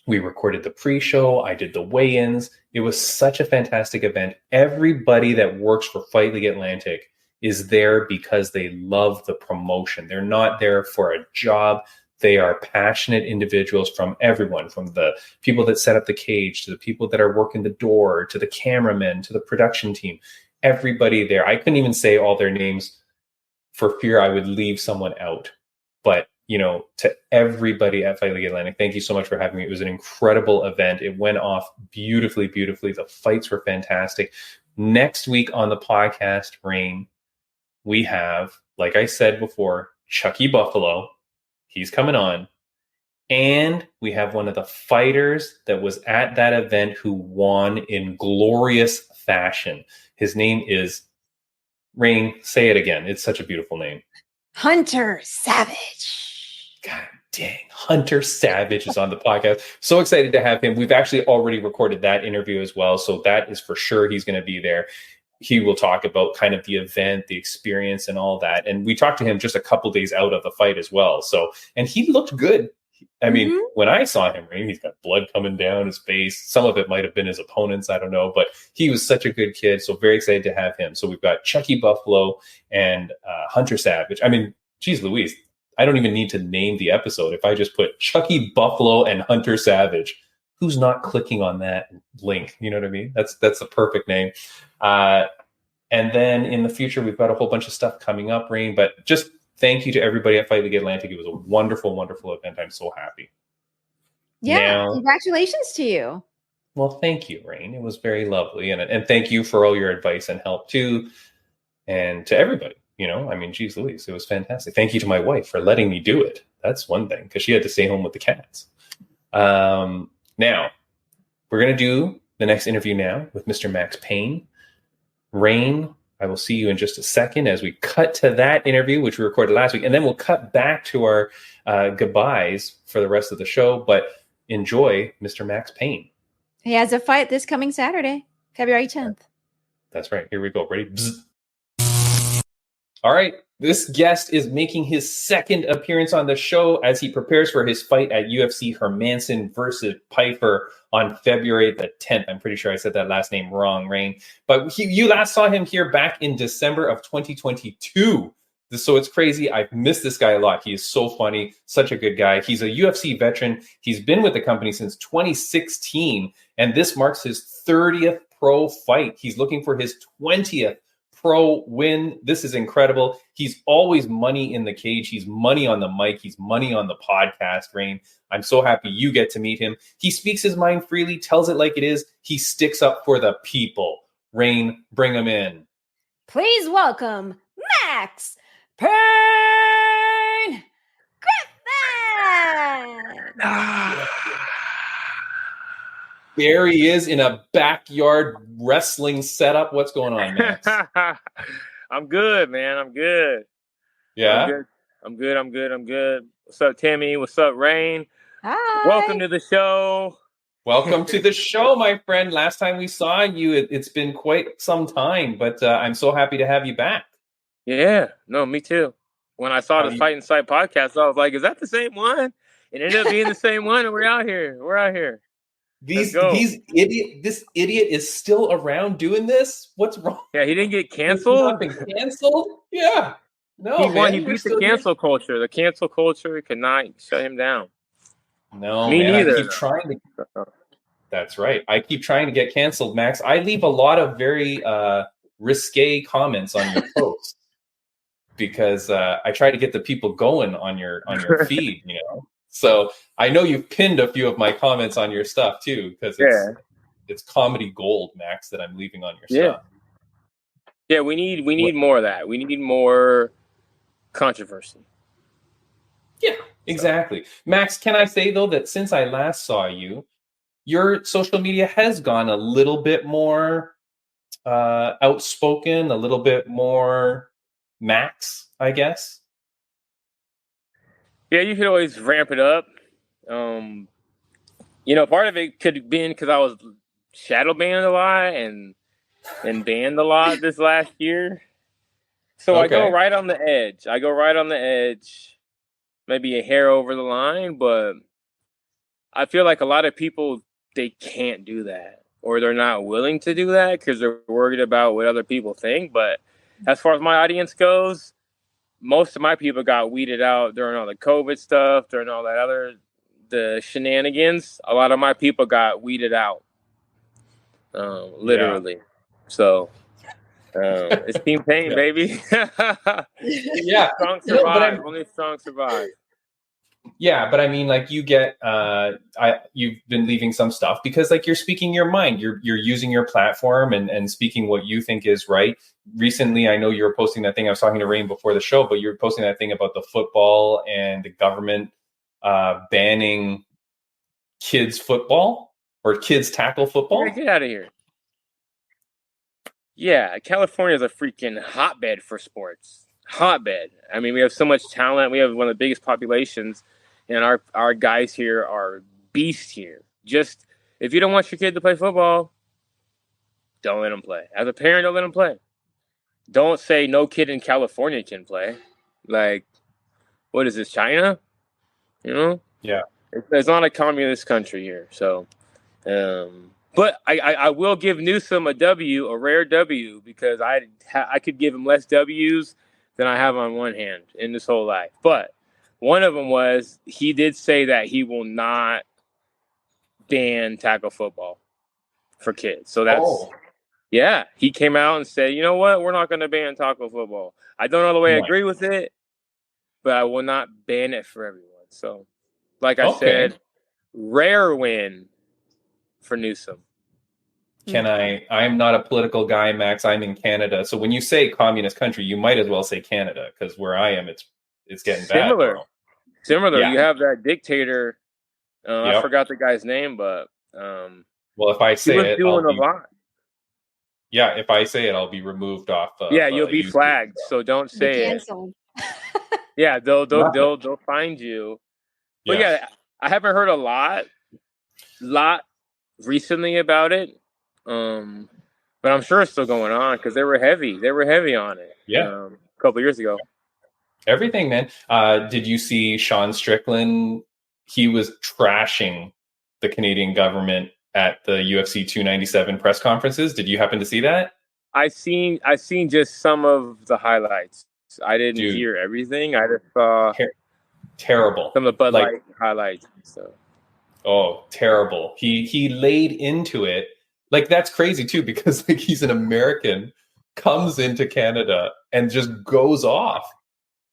We recorded the pre-show. I did the weigh-ins. It was such a fantastic event. Everybody that works for Fight League Atlantic is there because they love the promotion. They're not there for a job. They are passionate individuals from everyone, from the people that set up the cage, to the people that are working the door, to the cameramen, to the production team. Everybody there. I couldn't even say all their names for fear I would leave someone out. But, to everybody at Fight League Atlantic, thank you so much for having me. It was an incredible event. It went off beautifully, beautifully. The fights were fantastic. Next week on the podcast, Rain, we have, like I said before, Chucky Buffalo. He's coming on. And we have one of the fighters that was at that event who won in glorious fashion. His name is, Rain, say it again. It's such a beautiful name. Hunter Savage. God dang. Hunter Savage is on the podcast. So excited to have him. We've actually already recorded that interview as well. So that is for sure he's going to be there. He will talk about kind of the event, the experience and all that. And we talked to him just a couple days out of the fight as well. So, and he looked good. I mean, when I saw him, he's got blood coming down his face. Some of it might have been his opponents. I don't know, but he was such a good kid. So very excited to have him. So we've got Chucky Buffalo and Hunter Savage. I mean, geez Louise, I don't even need to name the episode. If I just put Chucky Buffalo and Hunter Savage, who's not clicking on that link? You know what I mean? That's the perfect name. And then in the future, we've got a whole bunch of stuff coming up, Rain, but just thank you to everybody at Fight League Atlantic. It was a wonderful, wonderful event. I'm so happy. Yeah. Now, congratulations to you. Well, thank you, Rain. It was very lovely, and thank you for all your advice and help too, and to everybody. I mean, geez Louise, it was fantastic. Thank you to my wife for letting me do it. That's one thing, because she had to stay home with the cats. Now, we're going to do the next interview now with Mr. Max Payne. Rain, I will see you in just a second as we cut to that interview, which we recorded last week, and then we'll cut back to our goodbyes for the rest of the show. But enjoy Mr. Max Payne. He has a fight this coming Saturday, February 10th. That's right. Here we go. Ready? Bzz. All right. This guest is making his second appearance on the show as he prepares for his fight at UFC Hermansson versus Pyfer on February the 10th. I'm pretty sure I said that last name wrong, Rain. But you last saw him here back in December of 2022. So it's crazy. I've missed this guy a lot. He is so funny, such a good guy. He's a UFC veteran. He's been with the company since 2016, and this marks his 30th pro fight. He's looking for his 20th pro win. This is incredible. He's always money in the cage. He's money on the mic. He's money on the podcast, Rain. I'm so happy you get to meet him. He speaks his mind freely, tells it like it is. He sticks up for the people. Rain, bring him in. Please welcome Max Payne Griffin. There he is in a backyard wrestling setup. What's going on, Max? I'm good, man. I'm good. Yeah? I'm good. What's up, Timmy? What's up, Rain? Hi. Welcome to the show. Welcome to the show, my friend. Last time we saw you, it's been quite some time, but I'm so happy to have you back. Yeah. No, me too. When I saw the Fight Inside podcast, I was like, is that the same one? It ended up being the same one, and we're out here. This idiot is still around doing this? What's wrong? Yeah, he didn't get canceled. Canceled? Yeah. No, he beat the cancel culture. The cancel culture could not shut him down. No, me man, neither. I keep trying to. That's right. I keep trying to get canceled, Max. I leave a lot of very risque comments on your posts because I try to get the people going on your feed, So I know you've pinned a few of my comments on your stuff too, because it's comedy gold, Max, that I'm leaving on your stuff. Yeah, we need more of that. We need more controversy. Yeah, exactly. Max, can I say though that since I last saw you, your social media has gone a little bit more outspoken, a little bit more Max, I guess. Yeah, you could always ramp it up. Part of it could have been because I was shadow banned a lot and banned a lot this last year. So I go right on the edge. Maybe a hair over the line, but I feel like a lot of people, they can't do that. Or they're not willing to do that because they're worried about what other people think. But as far as my audience goes, most of my people got weeded out during all the COVID stuff, during all that the shenanigans. A lot of my people got weeded out, literally. Yeah. So it's Team Pain, baby. Yeah, strong survive. Only strong survive. Yeah, but I mean, like you get, you've been leaving some stuff because, like, you're speaking your mind. You're using your platform and speaking what you think is right. Recently, I know you were posting that thing. I was talking to Rain before the show, but you were posting that thing about the football and the government banning kids football or kids tackle football. Get out of here. Yeah, California is a freaking hotbed for sports. Hotbed. I mean, we have so much talent. We have one of the biggest populations, and our guys here are beasts here. Just if you don't want your kid to play football, don't let them play. As a parent, don't let them play. Don't say no kid in California can play. Like, what is this, China? Yeah. It's not a communist country here. So, but I will give Newsom a rare W, because I could give him less W's than I have on one hand in this whole life. But one of them was he did say that he will not ban tackle football for kids. So that's yeah. He came out and said, you know what? We're not going to ban tackle football. I don't all the way agree with it, but I will not ban it for everyone. So, like I said, rare win for Newsom. I'm not a political guy, Max. I'm in Canada. So when you say communist country, you might as well say Canada, because where I am, it's getting similar. bad. Similar. Yeah. You have that dictator. Yep. I forgot the guy's name, but well, if I say it, doing a lot. Yeah, if I say it, I'll be removed off. You'll be YouTube. Flagged. So don't say it. Yeah, they'll find you. But yeah, I haven't heard a lot recently about it. But I'm sure it's still going on because they were heavy. They were heavy on it. Yeah, a couple years ago. Everything, man. Did you see Sean Strickland? He was trashing the Canadian government at the UFC 297 press conferences. Did you happen to see that? I seen just some of the highlights. I didn't hear everything. I just saw terrible. Some of the Bud Light highlights. So. Oh, terrible. He laid into it. Like, that's crazy too, because like he's an American, comes into Canada and just goes off,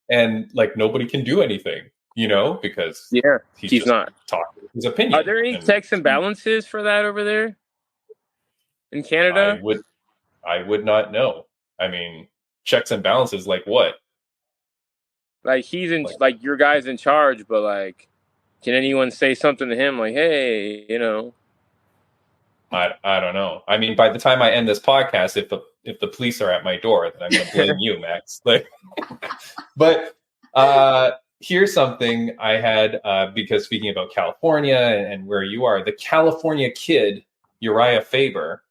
and like nobody can do anything, because he's not talking his opinion. Are there any checks and balances for that over there in Canada? I would not know. I mean, checks and balances, like what? Like he's in, like your guy's in charge, but like, can anyone say something to him like, hey, I don't know. I mean, by the time I end this podcast, if the police are at my door, then I'm going to blame you, Max. But here's something I had, because speaking about California and where you are, the California kid, Uriah Faber,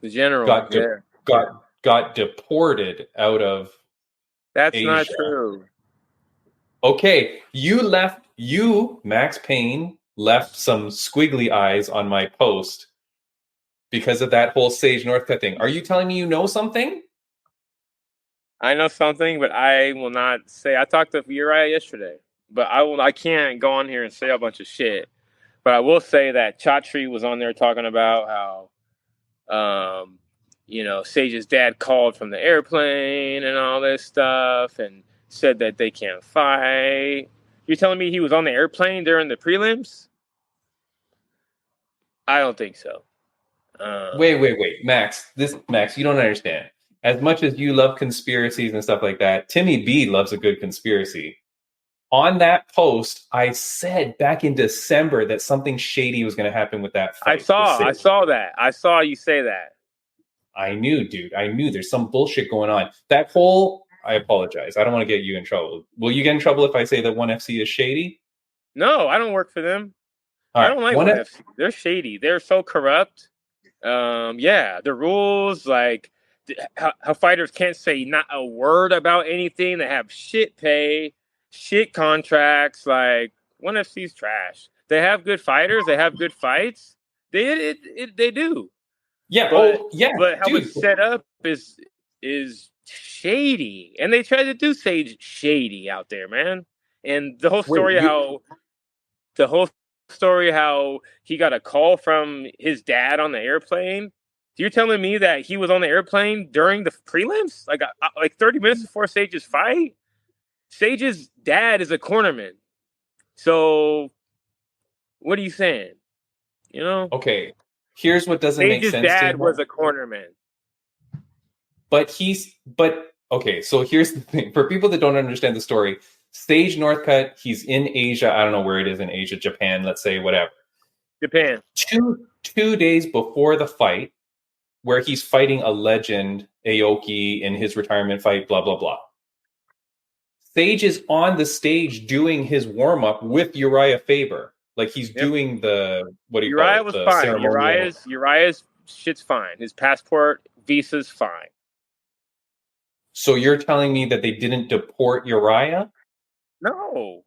the general, got deported out of That's Asia. Not true. Okay, you, Max Payne, left some squiggly eyes on my post because of that whole Sage Northcutt thing. Are you telling me you know something? I know something, but I will not say. I talked to Uriah yesterday, but I can't go on here and say a bunch of shit. But I will say that Chatri was on there talking about how, Sage's dad called from the airplane and all this stuff and said that they can't fight. You're telling me he was on the airplane during the prelims? I don't think so. Wait, Max, you don't understand. As much as you love conspiracies and stuff like that, Timmy B loves a good conspiracy. On that post, I said back in December that something shady was going to happen with that fight. I saw that. I saw you say that. I knew, dude. I knew there's some bullshit going on. I apologize. I don't want to get you in trouble. Will you get in trouble if I say that ONE FC is shady? No, I don't work for them. I don't like ONE FC. They're shady. They're so corrupt. The rules, like how fighters can't say not a word about anything. They have shit pay, shit contracts. Like ONE FC's trash. They have good fighters. They have good fights. They do. Yeah. But how it's set up is shady, and they try to do Sage shady out there, man. And the whole story how he got a call from his dad on the airplane. You're telling me that he was on the airplane during the prelims, like 30 minutes before Sage's fight? Sage's dad is a cornerman. So what are you saying? Okay. Here's what doesn't make sense. Sage's dad was a cornerman. Okay, so here's the thing. For people that don't understand the story, Sage Northcutt, he's in Asia. I don't know where it is in Asia, Japan, let's say, whatever. Japan. Two days before the fight, where he's fighting a legend, Aoki, in his retirement fight, blah, blah, blah. Sage is on the stage doing his warm-up with Uriah Faber. Like, he's doing the, what do you call it? Uriah was fine. Uriah's shit's fine. His passport, visa's fine. So you're telling me that they didn't deport Uriah? No.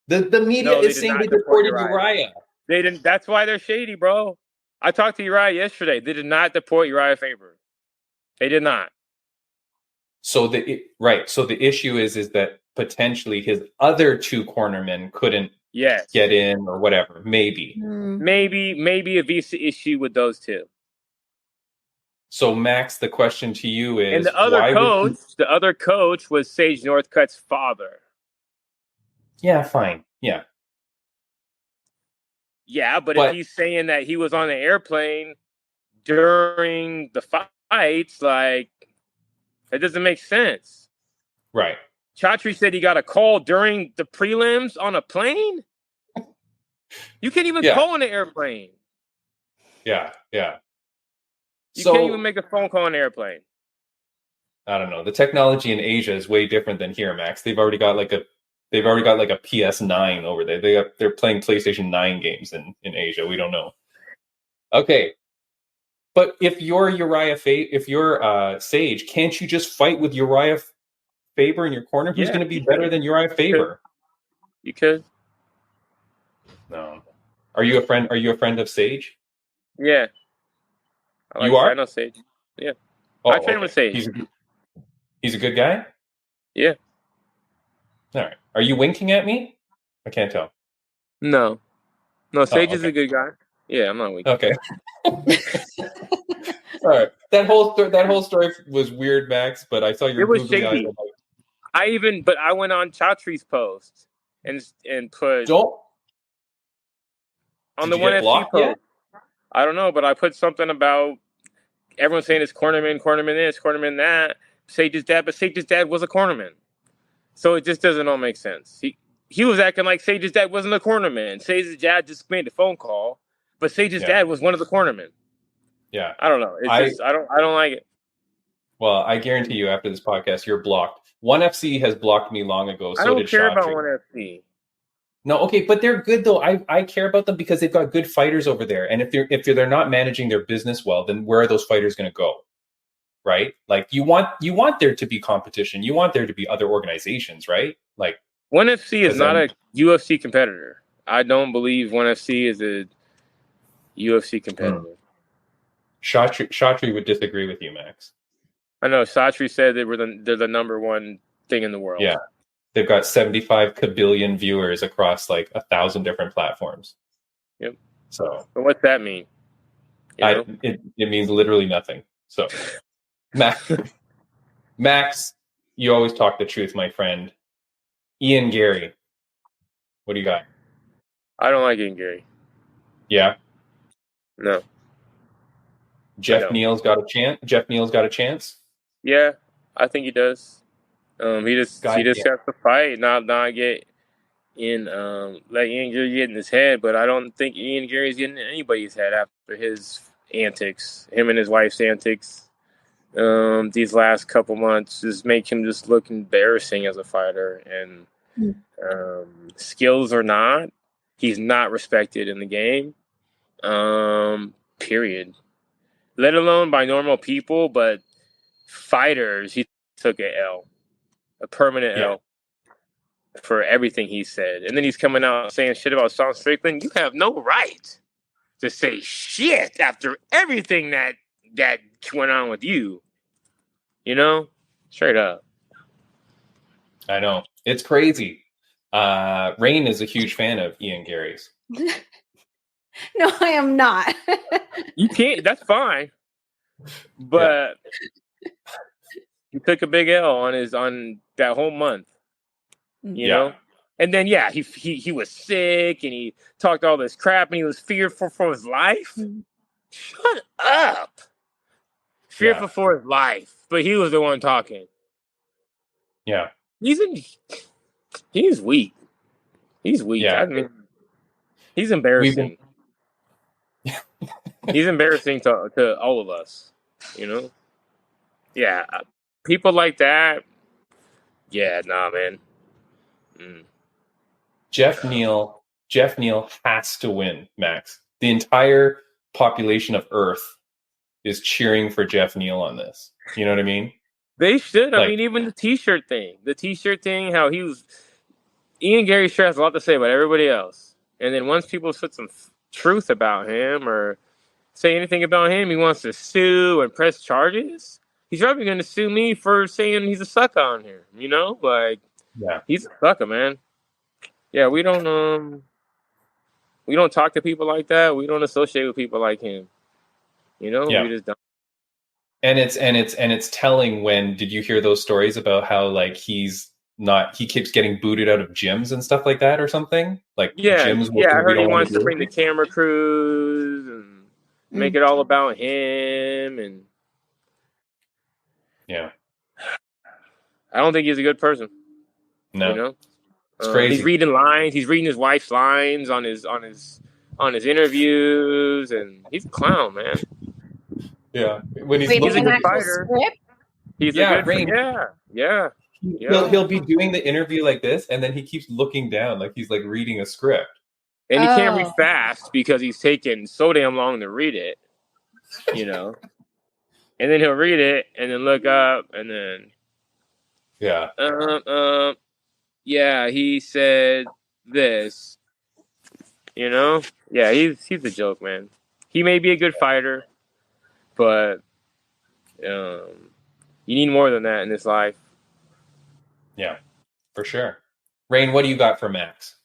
The media is saying they deported Uriah. They didn't. That's why they're shady, bro. I talked to Uriah yesterday. They did not deport Uriah Faber. They did not. So the issue is that potentially his other two cornermen couldn't get in or whatever. Maybe a visa issue with those two. So Max, the question to you is, and the other coach was Sage Northcutt's father. Yeah, fine. Yeah. Yeah, but if he's saying that he was on the airplane during the fights, like, that doesn't make sense. Right. Chatri said he got a call during the prelims on a plane. You can't even call on the airplane. Yeah. You can't even make a phone call on the airplane. I don't know. The technology in Asia is way different than here, Max. They've already got like a PS9 over there. They're playing PlayStation 9 games in Asia. We don't know. Okay. But if you're Sage, can't you just fight with Uriah Faber in your corner? Who's going to be better than Uriah Faber? You could. No. Are you a friend of Sage? Yeah. You are? I know Sage. Yeah. Oh, I train with Sage. He's a good guy? Yeah. All right. Are you winking at me? I can't tell. No, Sage is a good guy. Yeah, I'm not winking. Okay. All right. That whole story was weird, Max. But I saw your googly eyes. I went on Chatri's post and put on the ONE FC post. Yet? I don't know, but I put something about everyone saying it's cornerman this, cornerman that. Sage's dad, but Sage's dad was a cornerman, so it just doesn't all make sense. He was acting like Sage's dad wasn't a cornerman. Sage's dad just made a phone call, but Sage's dad was one of the cornermen. Yeah, I don't know. I don't like it. Well, I guarantee you, after this podcast, you're blocked. ONE FC has blocked me long ago. So I don't care about ONE FC. No, okay, but they're good though. I care about them because they've got good fighters over there. And if they're not managing their business well, then where are those fighters going to go? Right? Like you want there to be competition. You want there to be other organizations, right? Like ONE FC is not a UFC competitor. I don't believe ONE FC is a UFC competitor. Shatri would disagree with you, Max. I know Shatri said they're the number one thing in the world. Yeah. They've got 75 kabillion viewers across like 1,000 different platforms. Yep. So what's that mean? It means literally nothing. So Max, you always talk the truth, my friend. Ian Gary, what do you got? I don't like Ian Gary. Yeah. No. Jeff Neal's got a chance. Yeah, I think he does. He just has to fight, not get in. Let Ian Gary get in his head, but I don't think Ian Gary's getting in anybody's head after his antics. Him and his wife's antics. These last couple months just make him just look embarrassing as a fighter, and skills or not, he's not respected in the game. Period. Let alone by normal people, but fighters, he took a permanent L for everything he said. And then he's coming out saying shit about Sean Strickland. You have no right to say shit after everything that went on with you. You know? Straight up. I know. It's crazy. Rain is a huge fan of Ian Gary's. No, I am not. You can't. That's fine. But he took a big L on that whole month. You know? And then he was sick and he talked all this crap and he was fearful for his life. Shut up. Fearful for his life. But he was the one talking. Yeah. He's weak. He's weak. Yeah. I mean, he's embarrassing. He's embarrassing to all of us, you know? Yeah. People like that. Yeah, nah, man. Jeff Neal has to win, Max. The entire population of Earth is cheering for Jeff Neal on this. You know what I mean? They should. I mean, even the t-shirt thing. How Ian Gary sure has a lot to say about everybody else. And then once people put some truth about him or say anything about him, he wants to sue and press charges. He's probably going to sue me for saying he's a sucker on here. You know? Like, he's a sucker, man. Yeah, we don't talk to people like that. We don't associate with people like him. You know? We just don't. And it's telling when did you hear those stories about how like he's he keeps getting booted out of gyms and stuff like that or something. Like gyms. I heard he wants to bring the camera crews and make it all about him. And yeah, I don't think he's a good person. No, you know, it's crazy. He's reading lines. He's reading his wife's lines on his interviews, and he's a clown, man. Yeah, when he's a good fighter. He's a good. Yeah. He'll be doing the interview like this, and then he keeps looking down like he's like reading a script. And he can't read fast because he's taking so damn long to read it, you know. And then he'll read it and then look up and then he said this, you know. Yeah, he's a joke, man. He may be a good fighter, but you need more than that in this life. Yeah, for sure. Rain, what do you got for Max?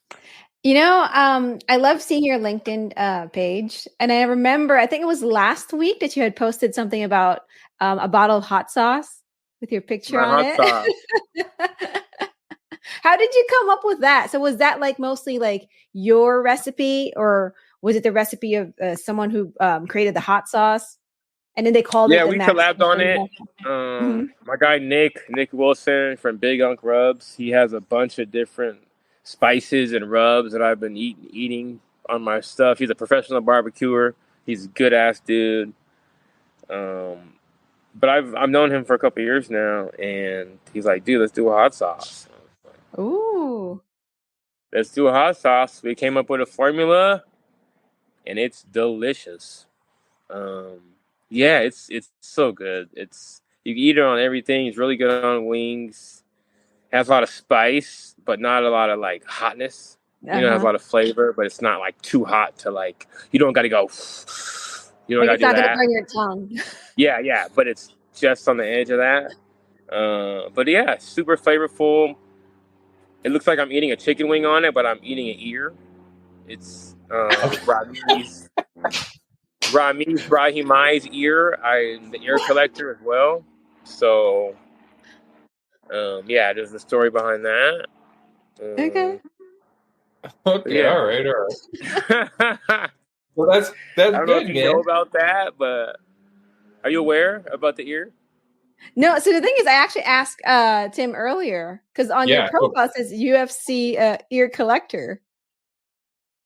You know, I love seeing your LinkedIn page. And I remember, I think it was last week that you had posted something about a bottle of hot sauce with your picture on it. How did you come up with that? So was that like mostly like your recipe, or was it the recipe of someone who created the hot sauce? And then they called it. Yeah, we collabed on it. My guy Nick Wilson from Big Unk Rubs, he has a bunch of different spices and rubs that I've been eating on my stuff. He's a professional barbecuer. He's a good ass dude. But I've known him for a couple of years now, and he's like, dude, let's do a hot sauce. Ooh. Let's do a hot sauce. We came up with a formula, and it's delicious. Yeah, it's so good. You can eat it on everything. It's really good on wings. Has a lot of spice, but not a lot of like hotness. You know, it has a lot of flavor, but it's not like too hot to like. You don't got to go. You don't got to do that. It's not gonna burn your tongue. Yeah, but it's just on the edge of that. But yeah, super flavorful. It looks like I'm eating a chicken wing on it, but I'm eating an ear. It's Ramiz Brahimai's ear. I'm the ear collector as well. So, there's the story behind that. Okay, all right. Well, that's I don't know if you know about that, but are you aware about the ear? No. So the thing is, I actually asked Tim earlier because on your profile it says UFC ear collector.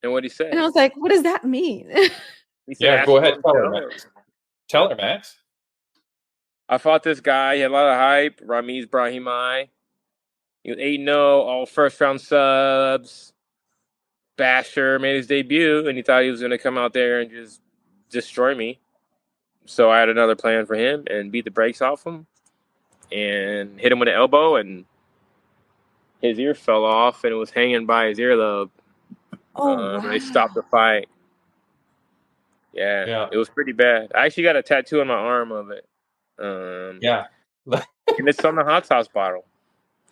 And what did he say? And I was like, what does that mean? Go ahead. Tell her, Max. I fought this guy. He had a lot of hype. Ramiz Brahimai. He was 8-0, all first-round subs. Basher made his debut, and he thought he was going to come out there and just destroy me. So I had another plan for him and beat the brakes off him and hit him with an elbow, and his ear fell off, and it was hanging by his earlobe. Wow. They stopped the fight. Yeah, it was pretty bad. I actually got a tattoo on my arm of it. And it's on the hot sauce bottle.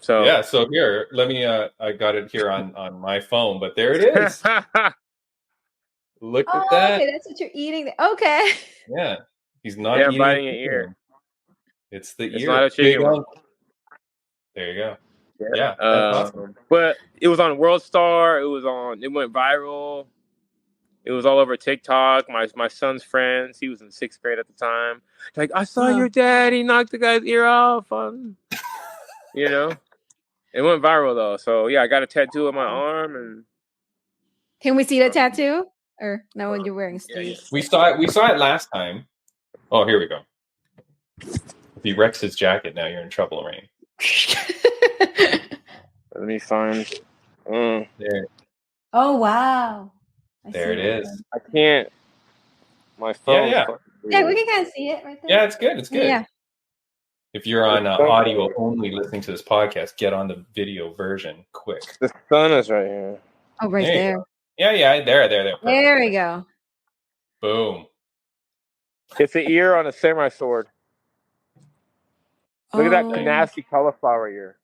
So so here, let me. I got it here on my phone, but there it is. Look at that. Okay, that's what you're eating. Okay. Yeah, he's not eating biting an ear. It's the ear. It's not a chicken. There you go. Yeah. Awesome. But it was on World Star. It went viral. It was all over TikTok. My son's friends, he was in 6th grade at the time. Like, I saw your dad. He knocked the guy's ear off. You know, it went viral though. So yeah, I got a tattoo on my arm. And can we see the tattoo? Or no, when you're wearing sleeves? We saw it last time. Oh, here we go. If he wrecks his jacket now, you're in trouble, Rain. Let me find. There. Oh wow. There it is. I can't. My phone. Yeah, we can kind of see it right there. Yeah, it's good. It's good. Yeah. If you're on audio only listening to this podcast, get on the video version quick. The sun is right here. Oh, right there. Yeah, there. Perfect. There we go. Boom. It's the ear on a samurai sword. Look at that nasty cauliflower ear.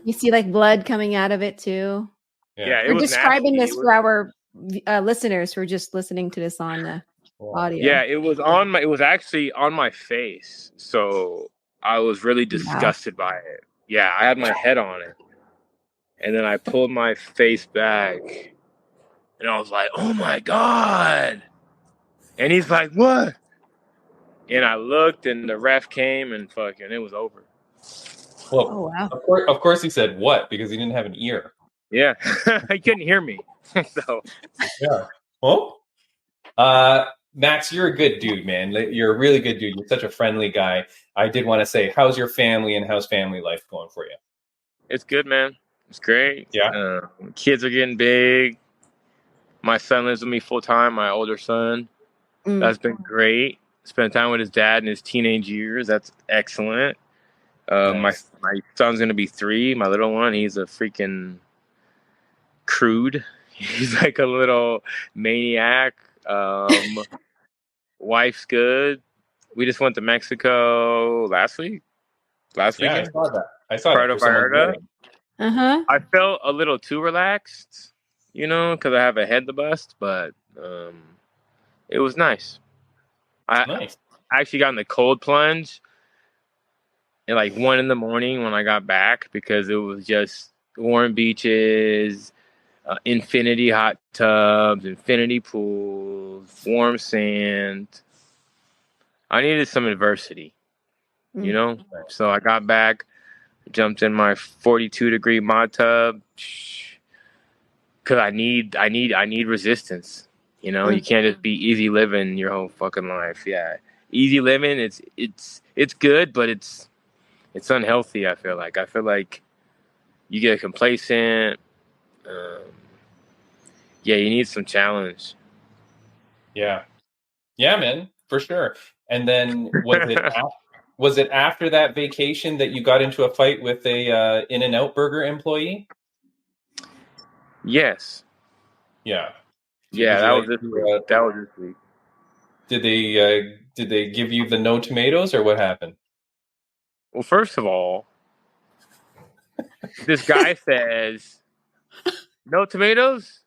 You see like blood coming out of it too. Yeah, we're describing this for our listeners who are just listening to this on the audio. Yeah, it was actually on my face, so I was really disgusted by it. Yeah, I had my head on it. And then I pulled my face back. And I was like, oh my God. And he's like, what? And I looked and the ref came and fucking it was over. Well, oh wow. Of course he said what? Because he didn't have an ear. Yeah. He couldn't hear me. So yeah. Well, Max, you're a good dude, man. You're a really good dude. You're such a friendly guy. I did want to say, how's your family and how's family life going for you? it's good, man. It's great. Yeah. Kids are getting big. My son lives with me full time, my older son. That's been great. Spent time with his dad in his teenage years. That's excellent. Nice. My son's gonna be 3. My little one, he's a freaking crude. He's like a little maniac. Wife's good. We just went to Mexico last weekend. I saw that. I saw Puerto that. For someone's Vallarta. wedding. Uh-huh. I felt a little too relaxed, because I have a head to bust, but it was nice. Nice. I actually got in the cold plunge at like 1 a.m. when I got back because it was just warm beaches, infinity hot tubs, infinity pools, warm sand. I needed some adversity, So I got back, jumped in my 42-degree mod tub because I need resistance. You can't just be easy living your whole fucking life. Yeah, easy living. It's good, but it's unhealthy. I feel like you get complacent. You need some challenge. Yeah, man, for sure. And then was it after that vacation that you got into a fight with a In-N-Out Burger employee? Yes. Yeah. That was this week. Did they give you the no tomatoes or what happened? Well, first of all, this guy says, no tomatoes?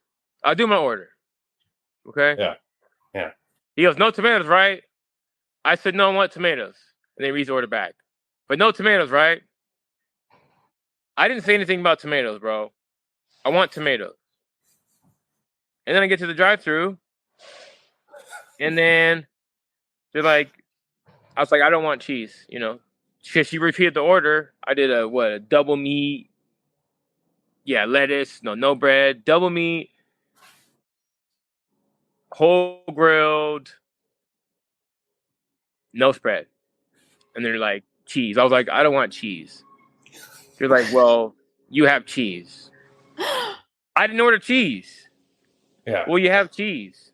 I'll do my order. Okay? Yeah. He goes, no tomatoes, right? I said, no, I want tomatoes. And then he reads the order back. But no tomatoes, right? I didn't say anything about tomatoes, bro. I want tomatoes. And then I get to the drive-thru. And then they're like, I was like, I don't want cheese, She repeated the order. I did a double meat. Yeah, lettuce, no bread, double meat, whole grilled, no spread. And they're like, cheese. I was like, I don't want cheese. They're like, well, you have cheese. I didn't order cheese. Yeah. Well, you have cheese.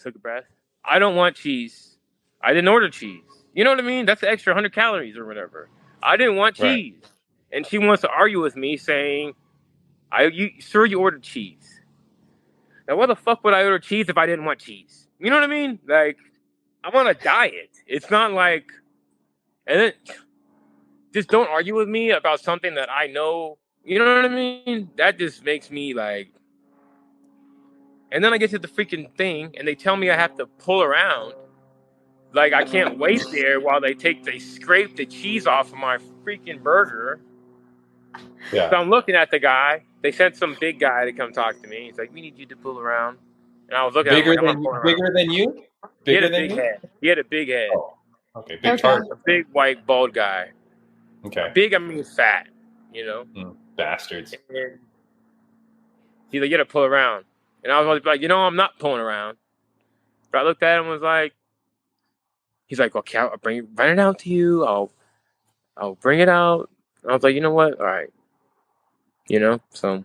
Took a breath. I don't want cheese. I didn't order cheese. You know what I mean? That's the extra 100 calories or whatever. I didn't want cheese. Right. And she wants to argue with me saying, sir, you ordered cheese. Now, why the fuck would I order cheese if I didn't want cheese? You know what I mean? Like, I'm on a diet. It's not like, and then just don't argue with me about something that I know. You know what I mean? That just makes me like, and then I get to the freaking thing and they tell me I have to pull around. Like, I can't wait there while they scrape the cheese off of my freaking burger. Yeah. So I'm looking at the guy. They sent some big guy to come talk to me. He's like, we need you to pull around. And I was looking at him like, bigger than you? He had a big head. He had a big head. Oh, okay, big target. A big white bald guy. Okay. Big, I mean fat, Bastards. And he's like, you gotta pull around. And I was like, I'm not pulling around. But I looked at him and was like, he's like, okay, I'll run it out to you. I'll bring it out. And I was like, you know what? All right. So.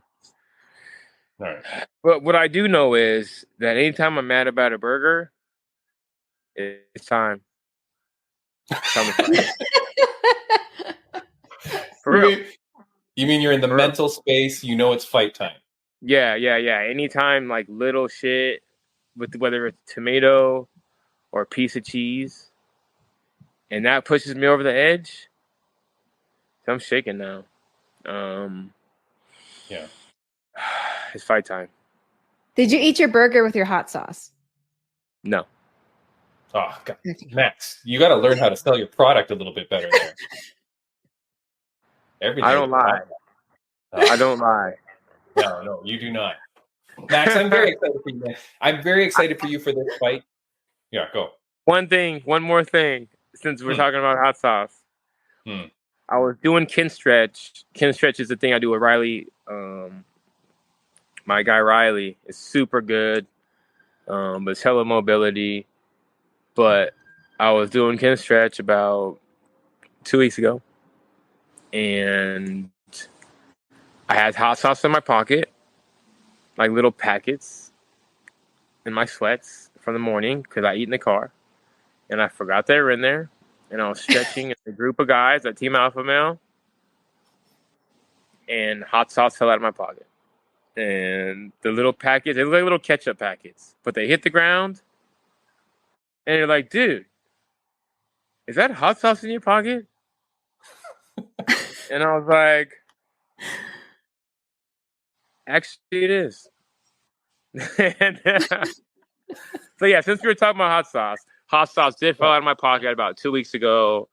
All right. But what I do know is that anytime I'm mad about a burger, it's time. For real. You mean you're in the mental space, it's fight time. Yeah. Anytime like little shit with whether it's tomato or a piece of cheese, and that pushes me over the edge, I'm shaking now. Yeah. It's fight time. Did you eat your burger with your hot sauce? No. Oh, God. Max, you got to learn how to sell your product a little bit better there. Everything. I don't lie. I don't lie. No, you do not. Max, I'm very excited for you, man. I'm very excited for you for this fight. Yeah, go. One more thing, since we're talking about hot sauce. I was doing kin stretch. Kin stretch is the thing I do with Riley. My guy Riley is super good, but it's hella mobility. But I was doing kin stretch about 2 weeks ago, and I had hot sauce in my pocket, like little packets in my sweats from the morning because I eat in the car, and I forgot they were in there. And I was stretching in a group of guys at Team Alpha Male, and hot sauce fell out of my pocket. And the little packets, they look like little ketchup packets, but they hit the ground, and you're like, dude, is that hot sauce in your pocket? And I was like, actually, it is. And, so yeah, since we were talking about hot sauce did fall out of my pocket about 2 weeks ago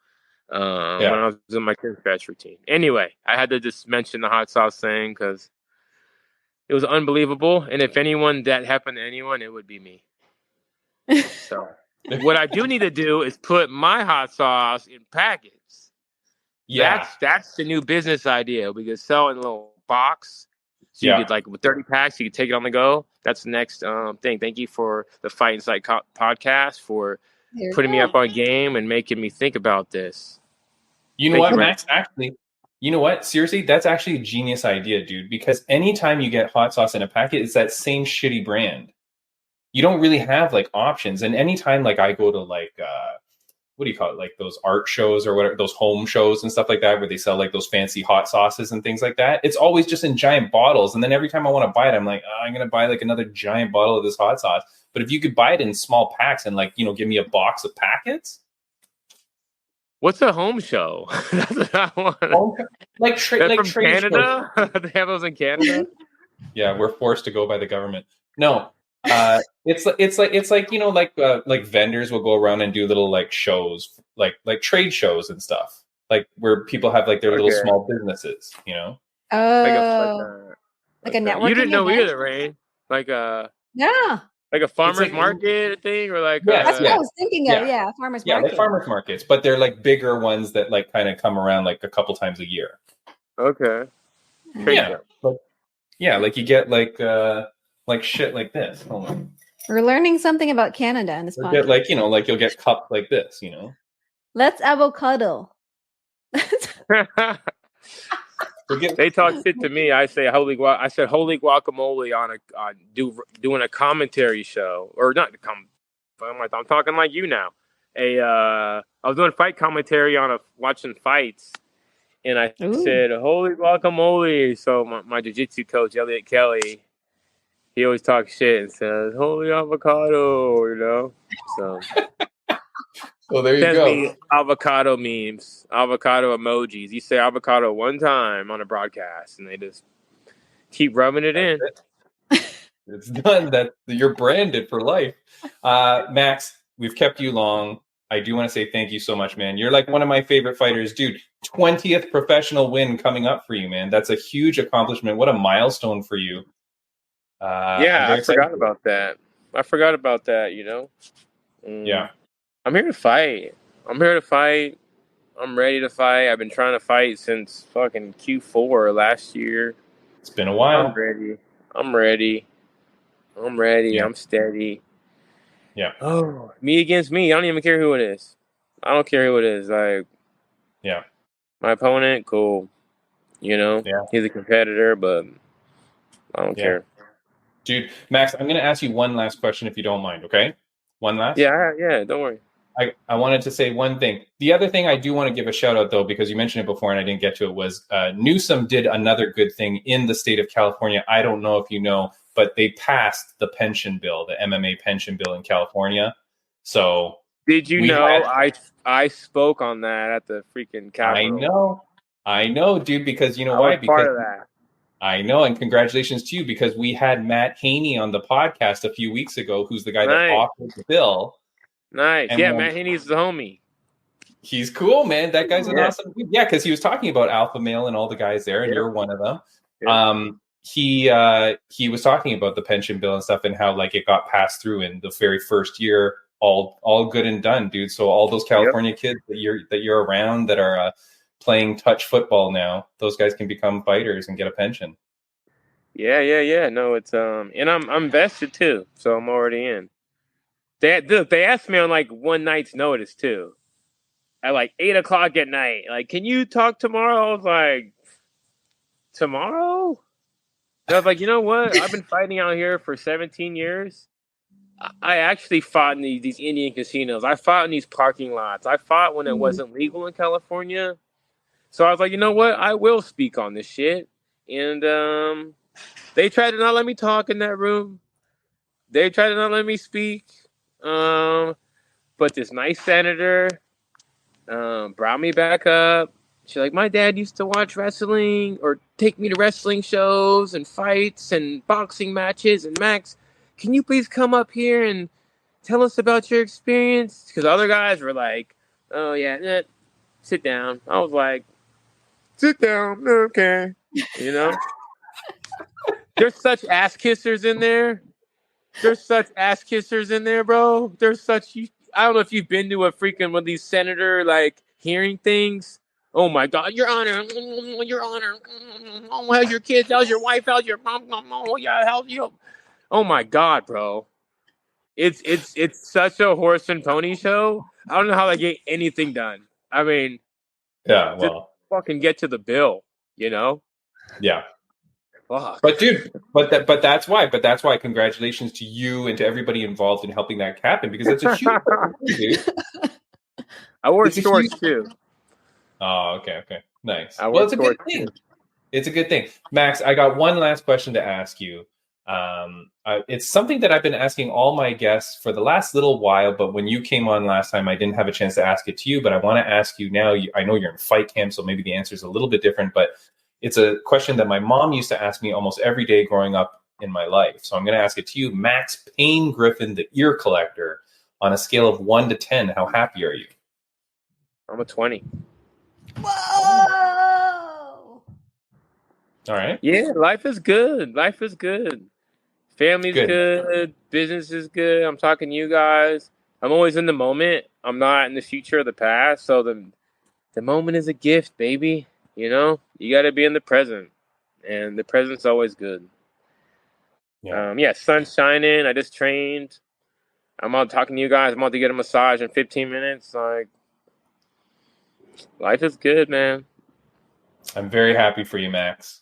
when I was doing my kin stretch routine. Anyway, I had to just mention the hot sauce thing because it was unbelievable. And if that happened to anyone, it would be me. So what I do need to do is put my hot sauce in packets. Yeah. That's the new business idea. We could sell in a little box. So you could, like, with 30 packs, you could take it on the go. That's the next thing. Thank you for the Fight Inside podcast for putting me up on game and making me think about this. You know what, Max? Actually, you know what? Seriously, that's actually a genius idea, dude. Because anytime you get hot sauce in a packet, it's that same shitty brand. You don't really have, like, options. And anytime, like, I go to, like, what do you call it? Like those art shows or whatever, those home shows and stuff like that, where they sell like those fancy hot sauces and things like that. It's always just in giant bottles. And then every time I want to buy it, I'm like, I'm going to buy like another giant bottle of this hot sauce. But if you could buy it in small packs and, like, you know, give me a box of packets. What's a home show? That's what I want. Like from Canada? They have those in Canada? Yeah, we're forced to go by the government. No. It's like you know, like vendors will go around and do little like shows, like trade shows and stuff, like where people have like their little small businesses, you know. Like a network. You didn't know either, Rain? Like a farmer's market thing, or like that's what I was thinking of. Yeah, farmer's market. Yeah, like farmer's markets, but they're like bigger ones that like kind of come around like a couple times a year. Okay. Like you get like shit like this. Hold on. We're learning something about Canada in this podcast. Like, you know, like you'll get cups like this, you know. Let's avocado. They talk shit to me. I say holy guacamole on doing a commentary show, or not. I'm talking like you now. I was doing fight commentary watching fights, and I said holy guacamole. So my jiu-jitsu coach Elliot Kelly, he always talks shit and says holy avocado, you know. So well, there you go. Me avocado memes, avocado emojis. You say avocado one time on a broadcast, and they just keep rubbing it in. It's done. That you're branded for life. Max, we've kept you long. I do want to say thank you so much, man. You're like one of my favorite fighters, dude. 20th professional win coming up for you, man. That's a huge accomplishment. What a milestone for you. I forgot about that. You know. Yeah. I'm here to fight. I'm ready to fight. I've been trying to fight since fucking Q4 last year. It's been a while. I'm ready. Yeah. I'm steady. Yeah. Oh, me against me. I don't even care who it is. I don't care who it is. Like, yeah. My opponent, cool. You know, he's a competitor, but I don't care. Dude, Max, I'm going to ask you one last question if you don't mind, okay? One last? Yeah, don't worry. I wanted to say one thing. The other thing I do want to give a shout out, though, because you mentioned it before and I didn't get to it, was Newsom did another good thing in the state of California. I don't know if you know, but they passed the pension bill, the MMA pension bill in California. So did you know I spoke on that at the freaking Capitol? I know, dude, because you know why? Because part of that. I know, and congratulations to you, because we had Matt Haney on the podcast a few weeks ago, who's the guy that authored the bill. Nice. And yeah, Matt Haney's the homie. He's cool, man. That guy's an awesome dude. Yeah, because he was talking about Alpha Male and all the guys there, and you're one of them. He was talking about the pension bill and stuff and how like it got passed through in the very first year, all good and done, dude. So all those California kids that you're around that are playing touch football now, those guys can become fighters and get a pension. Yeah. No, it's and I'm vested too, so I'm already in. They asked me on like one night's notice too, at like 8:00 at night. Like, can you talk tomorrow? I was like, tomorrow? And I was like, you know what? I've been fighting out here for 17 years. I actually fought in these Indian casinos. I fought in these parking lots. I fought when it wasn't legal in California. So I was like, you know what? I will speak on this shit. And they tried to not let me talk in that room. They tried to not let me speak. But this nice senator brought me back up. She's like, my dad used to watch wrestling or take me to wrestling shows and fights and boxing matches. And Max, can you please come up here and tell us about your experience? Because other guys were like, oh, yeah, sit down. I was like, sit down. Okay. You know? There's such ass kissers in there. Bro. I don't know if you've been to a freaking one of these senator, like, hearing things. Oh my God, Your Honor, Your Honor. Oh, how's your kids? How's your wife? How's your mom? Oh yeah, how's you? Oh my God, bro. It's such a horse and pony show. I don't know how they get anything done. I mean, yeah, well, fucking get to the bill, you know? Yeah. Fuck. But dude, but that's why congratulations to you and to everybody involved in helping that happen, because it's a huge dude. I wore shorts too. Oh, okay. Nice. Well, it's a good thing. It's a good thing. Max, I got one last question to ask you. It's something that I've been asking all my guests for the last little while, but when you came on last time, I didn't have a chance to ask it to you, but I want to ask you now. I know you're in fight camp, so maybe the answer is a little bit different, but it's a question that my mom used to ask me almost every day growing up in my life. So I'm going to ask it to you. Max Payne Griffin, the ear collector, on a scale of 1 to 10, how happy are you? I'm a 20. Whoa! All right. Yeah, life is good. Family's good. Business is good. I'm talking to you guys. I'm always in the moment. I'm not in the future or the past. So the moment is a gift, baby. You know, you got to be in the present, and the present's always good. Yeah. Sun's shining. I just trained. I'm out talking to you guys. I'm about to get a massage in 15 minutes. Like, life is good, man. I'm very happy for you, Max.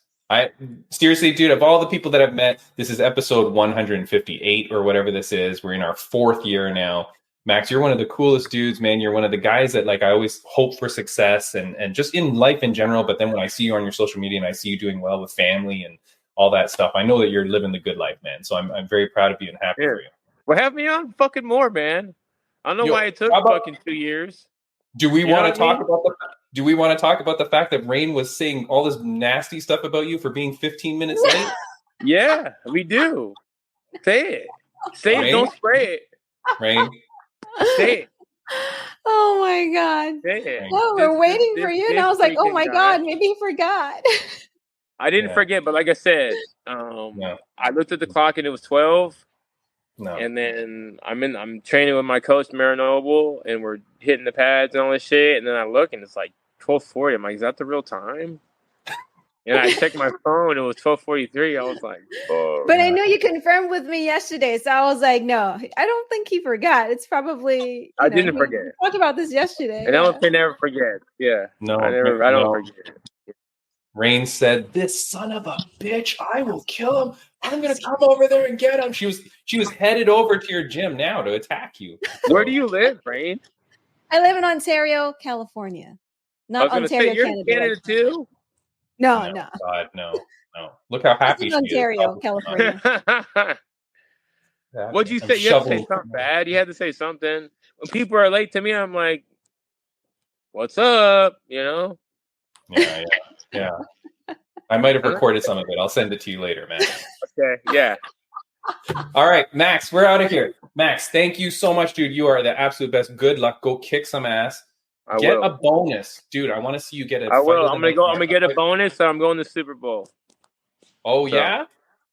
Seriously, dude, of all the people that I've met, this is episode 158 or whatever this is. We're in our 4th year now. Max, you're one of the coolest dudes, man. You're one of the guys that, like, I always hope for success and just in life in general. But then when I see you on your social media and I see you doing well with family and all that stuff, I know that you're living the good life, man. So I'm very proud of you and happy for you. Well, have me on fucking more, man. I don't know why it took fucking 2 years. Do we want to talk about the fact that Rain was saying all this nasty stuff about you for being 15 minutes late? Yeah, we do. Say it. Say it. Don't spray it. Rain. Say it. Oh my God. Say it. No, we're waiting for you. And I was like, oh my God, maybe he forgot. I didn't forget, but like I said, I looked at the clock and it was 12. No. And then I'm training with my coach, Marinoble, and we're hitting the pads and all this shit. And then I look and it's like 12:40. I'm like, is that the real time? And I checked my phone. It was 12:43. I was like, oh. But I know you confirmed with me yesterday. So I was like, no, I don't think he forgot. It's probably. I didn't forget. We talked about this yesterday. And I don't think never forget. Yeah. No. I don't forget. Rain said, "This son of a bitch, I will kill him. I'm gonna come over there and get him." She was headed over to your gym now to attack you. Where do you live, Rain? I live in Ontario, California. Not Ontario, you're Canada. In Canada too? No. God, no. Look how happy she Ontario, is. California. What'd you say? You had to say something bad. You had to say something. When people are late to me, I'm like, "What's up?" You know? Yeah. I might have recorded some of it. I'll send it to you later, man. Okay, yeah. All right, Max, we're out of here. Max, thank you so much, dude. You are the absolute best. Good luck. Go kick some ass. I get will. a bonus, dude. I want to see you get a. I will. I'm gonna get a bonus, so I'm going to Super Bowl. Oh yeah.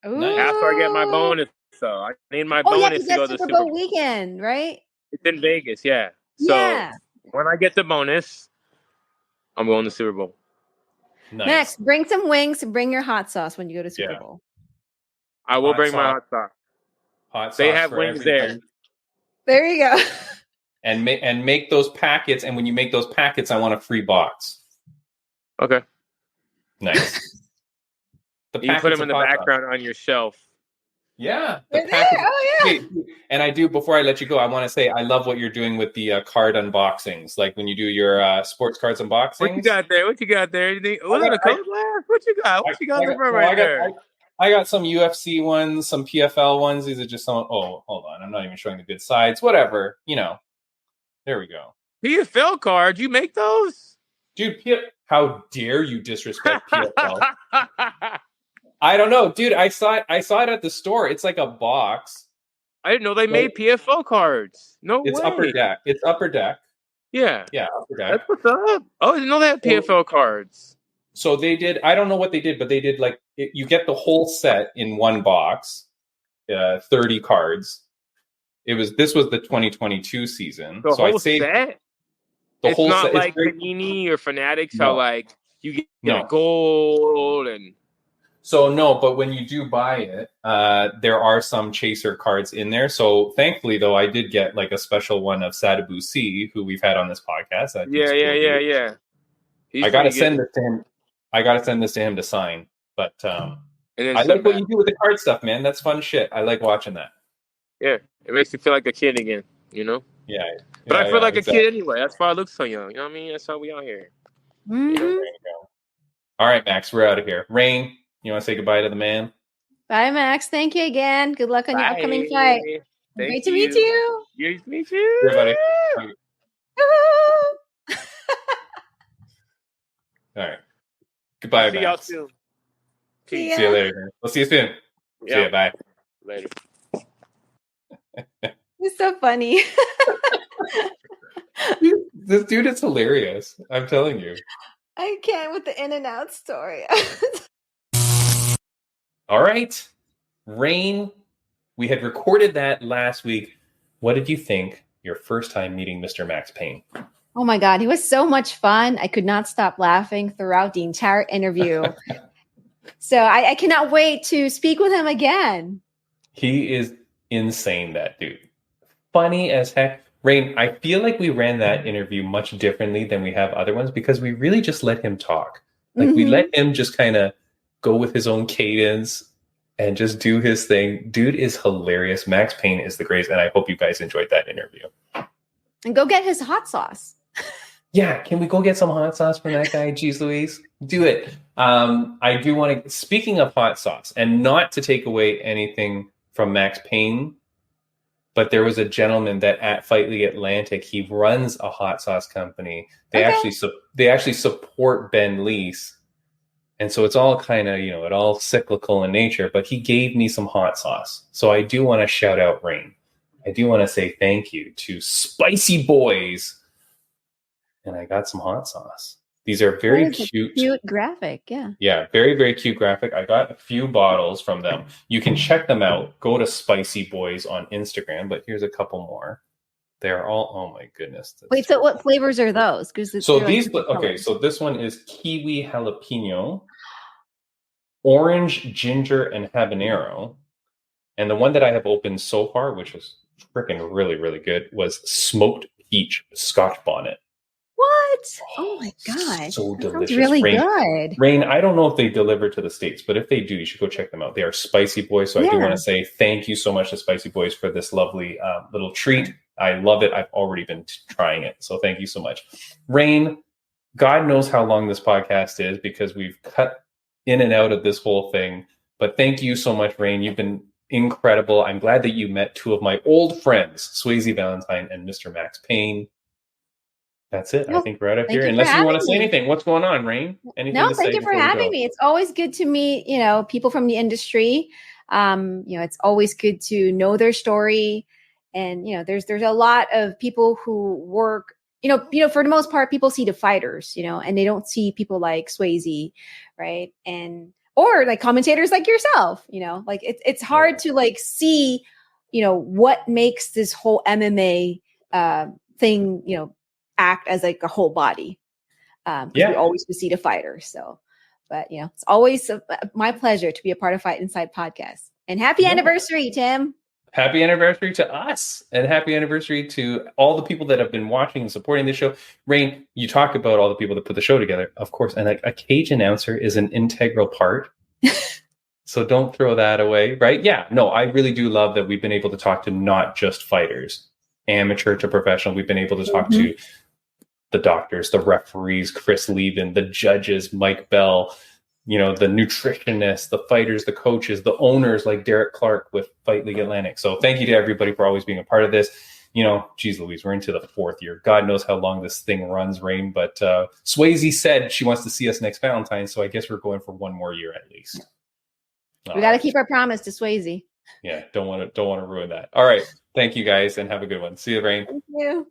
Nice. After I get my bonus, so I need my bonus to go to the Super Bowl weekend, right? It's in Vegas, yeah. So when I get the bonus, I'm going to Super Bowl. Nice. Max, bring some wings and bring your hot sauce when you go to Super Bowl. I will bring my hot sauce. Hot sauce. They have wings there. There you go. And make those packets. And when you make those packets, I want a free box. Okay. Nice. You put them in the background on your shelf. Yeah. The packets. Oh yeah. And I do. Before I let you go, I want to say I love what you're doing with the card unboxings. Like when you do your sports cards unboxings. What you got there? Was it a code last? What you got? What you got right there? I got some UFC ones, some PFL ones. These are just some. Oh, hold on. I'm not even showing the good sides. Whatever. There we go. PFL cards. You make those? Dude, how dare you disrespect PFL? I don't know. Dude, I saw it at the store. It's like a box. I didn't know they made PFL cards. No way. It's Upper Deck. It's Upper Deck. Yeah. Yeah, Upper Deck. That's what's up. Oh, I didn't know they had PFL cards. So they did, I don't know what they did, but they did you get the whole set in one box, 30 cards. This was the 2022 season. The so whole I saved set? The whole not set. Like Panini or Fanatics, how you get gold and. So no, but when you do buy it, there are some chaser cards in there. So thankfully, though, I did get a special one of Sadibou C, who we've had on this podcast. Yeah. I gotta send this to him. I gotta send this to him to sign. But I like what you do with the card stuff, man. That's fun shit. I like watching that. Yeah, it makes you feel like a kid again. Yeah. But I feel like a kid anyway. That's why I look so young. You know what I mean? That's how we out here. Mm-hmm. There you go. All right, Max, we're out of here. Rain, you want to say goodbye to the man? Bye, Max. Thank you again. Good luck on your upcoming fight. Great to meet you. Great to meet you. Yeah, buddy. All right. Goodbye, See Max. y'all soon. See you later. We'll see you soon. Yeah. See you. Bye. Later. It's so funny. This dude is hilarious. I'm telling you. I can't with the in and out story. All right. Rain, we had recorded that last week. What did you think your first time meeting Mr. Max Payne? Oh my God, he was so much fun. I could not stop laughing throughout the entire interview. So I cannot wait to speak with him again. He is insane, that dude. Funny as heck. Rain, I feel like we ran that interview much differently than we have other ones because we really just let him talk. We let him just kind of go with his own cadence and just do his thing. Dude is hilarious. Max Payne is the greatest, and I hope you guys enjoyed that interview. And go get his hot sauce. Yeah, can we go get some hot sauce from that guy? Jeez Louise. Do it. I do want to, speaking of hot sauce, and not to take away anything from Max Payne, but there was a gentleman that at Fight League Atlantic, he runs a hot sauce company. They actually support Ben Leese. And so it's all kind of, it all cyclical in nature, but he gave me some hot sauce. So I do want to shout out Rain. I do want to say thank you to Spicy Boys. And I got some hot sauce. These are very cute. Cute graphic, yeah. Yeah, very, very cute graphic. I got a few bottles from them. You can check them out. Go to Spicy Boys on Instagram, but here's a couple more. They're all, oh my goodness. Wait, so what flavors are those? So this one is kiwi jalapeno, orange, ginger, and habanero. And the one that I have opened so far, which was freaking really, really good, was smoked peach Scotch bonnet. What? Oh my God. So that delicious. Sounds really good. Rain, I don't know if they deliver to the States, but if they do, you should go check them out. They are Spicy Boys. So I do want to say thank you so much to Spicy Boys for this lovely little treat. I love it. I've already been trying it. So thank you so much. Rain, God knows how long this podcast is because we've cut in and out of this whole thing. But thank you so much, Rain. You've been incredible. I'm glad that you met two of my old friends, Swayze Valentine and Mr. Max Payne. That's it. I think we're out of here. Unless you want to say anything. What's going on, Rain? Anything to say? Thank you for having me. It's always good to meet, people from the industry. It's always good to know their story And, there's a lot of people who work, for the most part, people see the fighters, and they don't see people like Swayze, right? Or like commentators like yourself, like it's hard to like see, what makes this whole MMA thing, act as like a whole body. We always see the fighters. So, but it's always my pleasure to be a part of Fight Inside podcast. And happy anniversary, Tim. Happy anniversary to us, and happy anniversary to all the people that have been watching and supporting the show. Rain, you talk about all the people that put the show together, of course, and a cage announcer is an integral part. So don't throw that away, right? Yeah, no, I really do love that we've been able to talk to not just fighters, amateur to professional. We've been able to talk to the doctors, the referees, Chris Levin, the judges, Mike Bell, the nutritionists, the fighters, the coaches, the owners like Derek Clark with Fight League Atlantic. So thank you to everybody for always being a part of this. Geez Louise, we're into the 4th year. God knows how long this thing runs, Rain. But Swayze said she wants to see us next Valentine's, so I guess we're going for one more year at least. We got to keep our promise to Swayze. Yeah, don't want to ruin that. All right, thank you guys, and have a good one. See you, Rain. Thank you.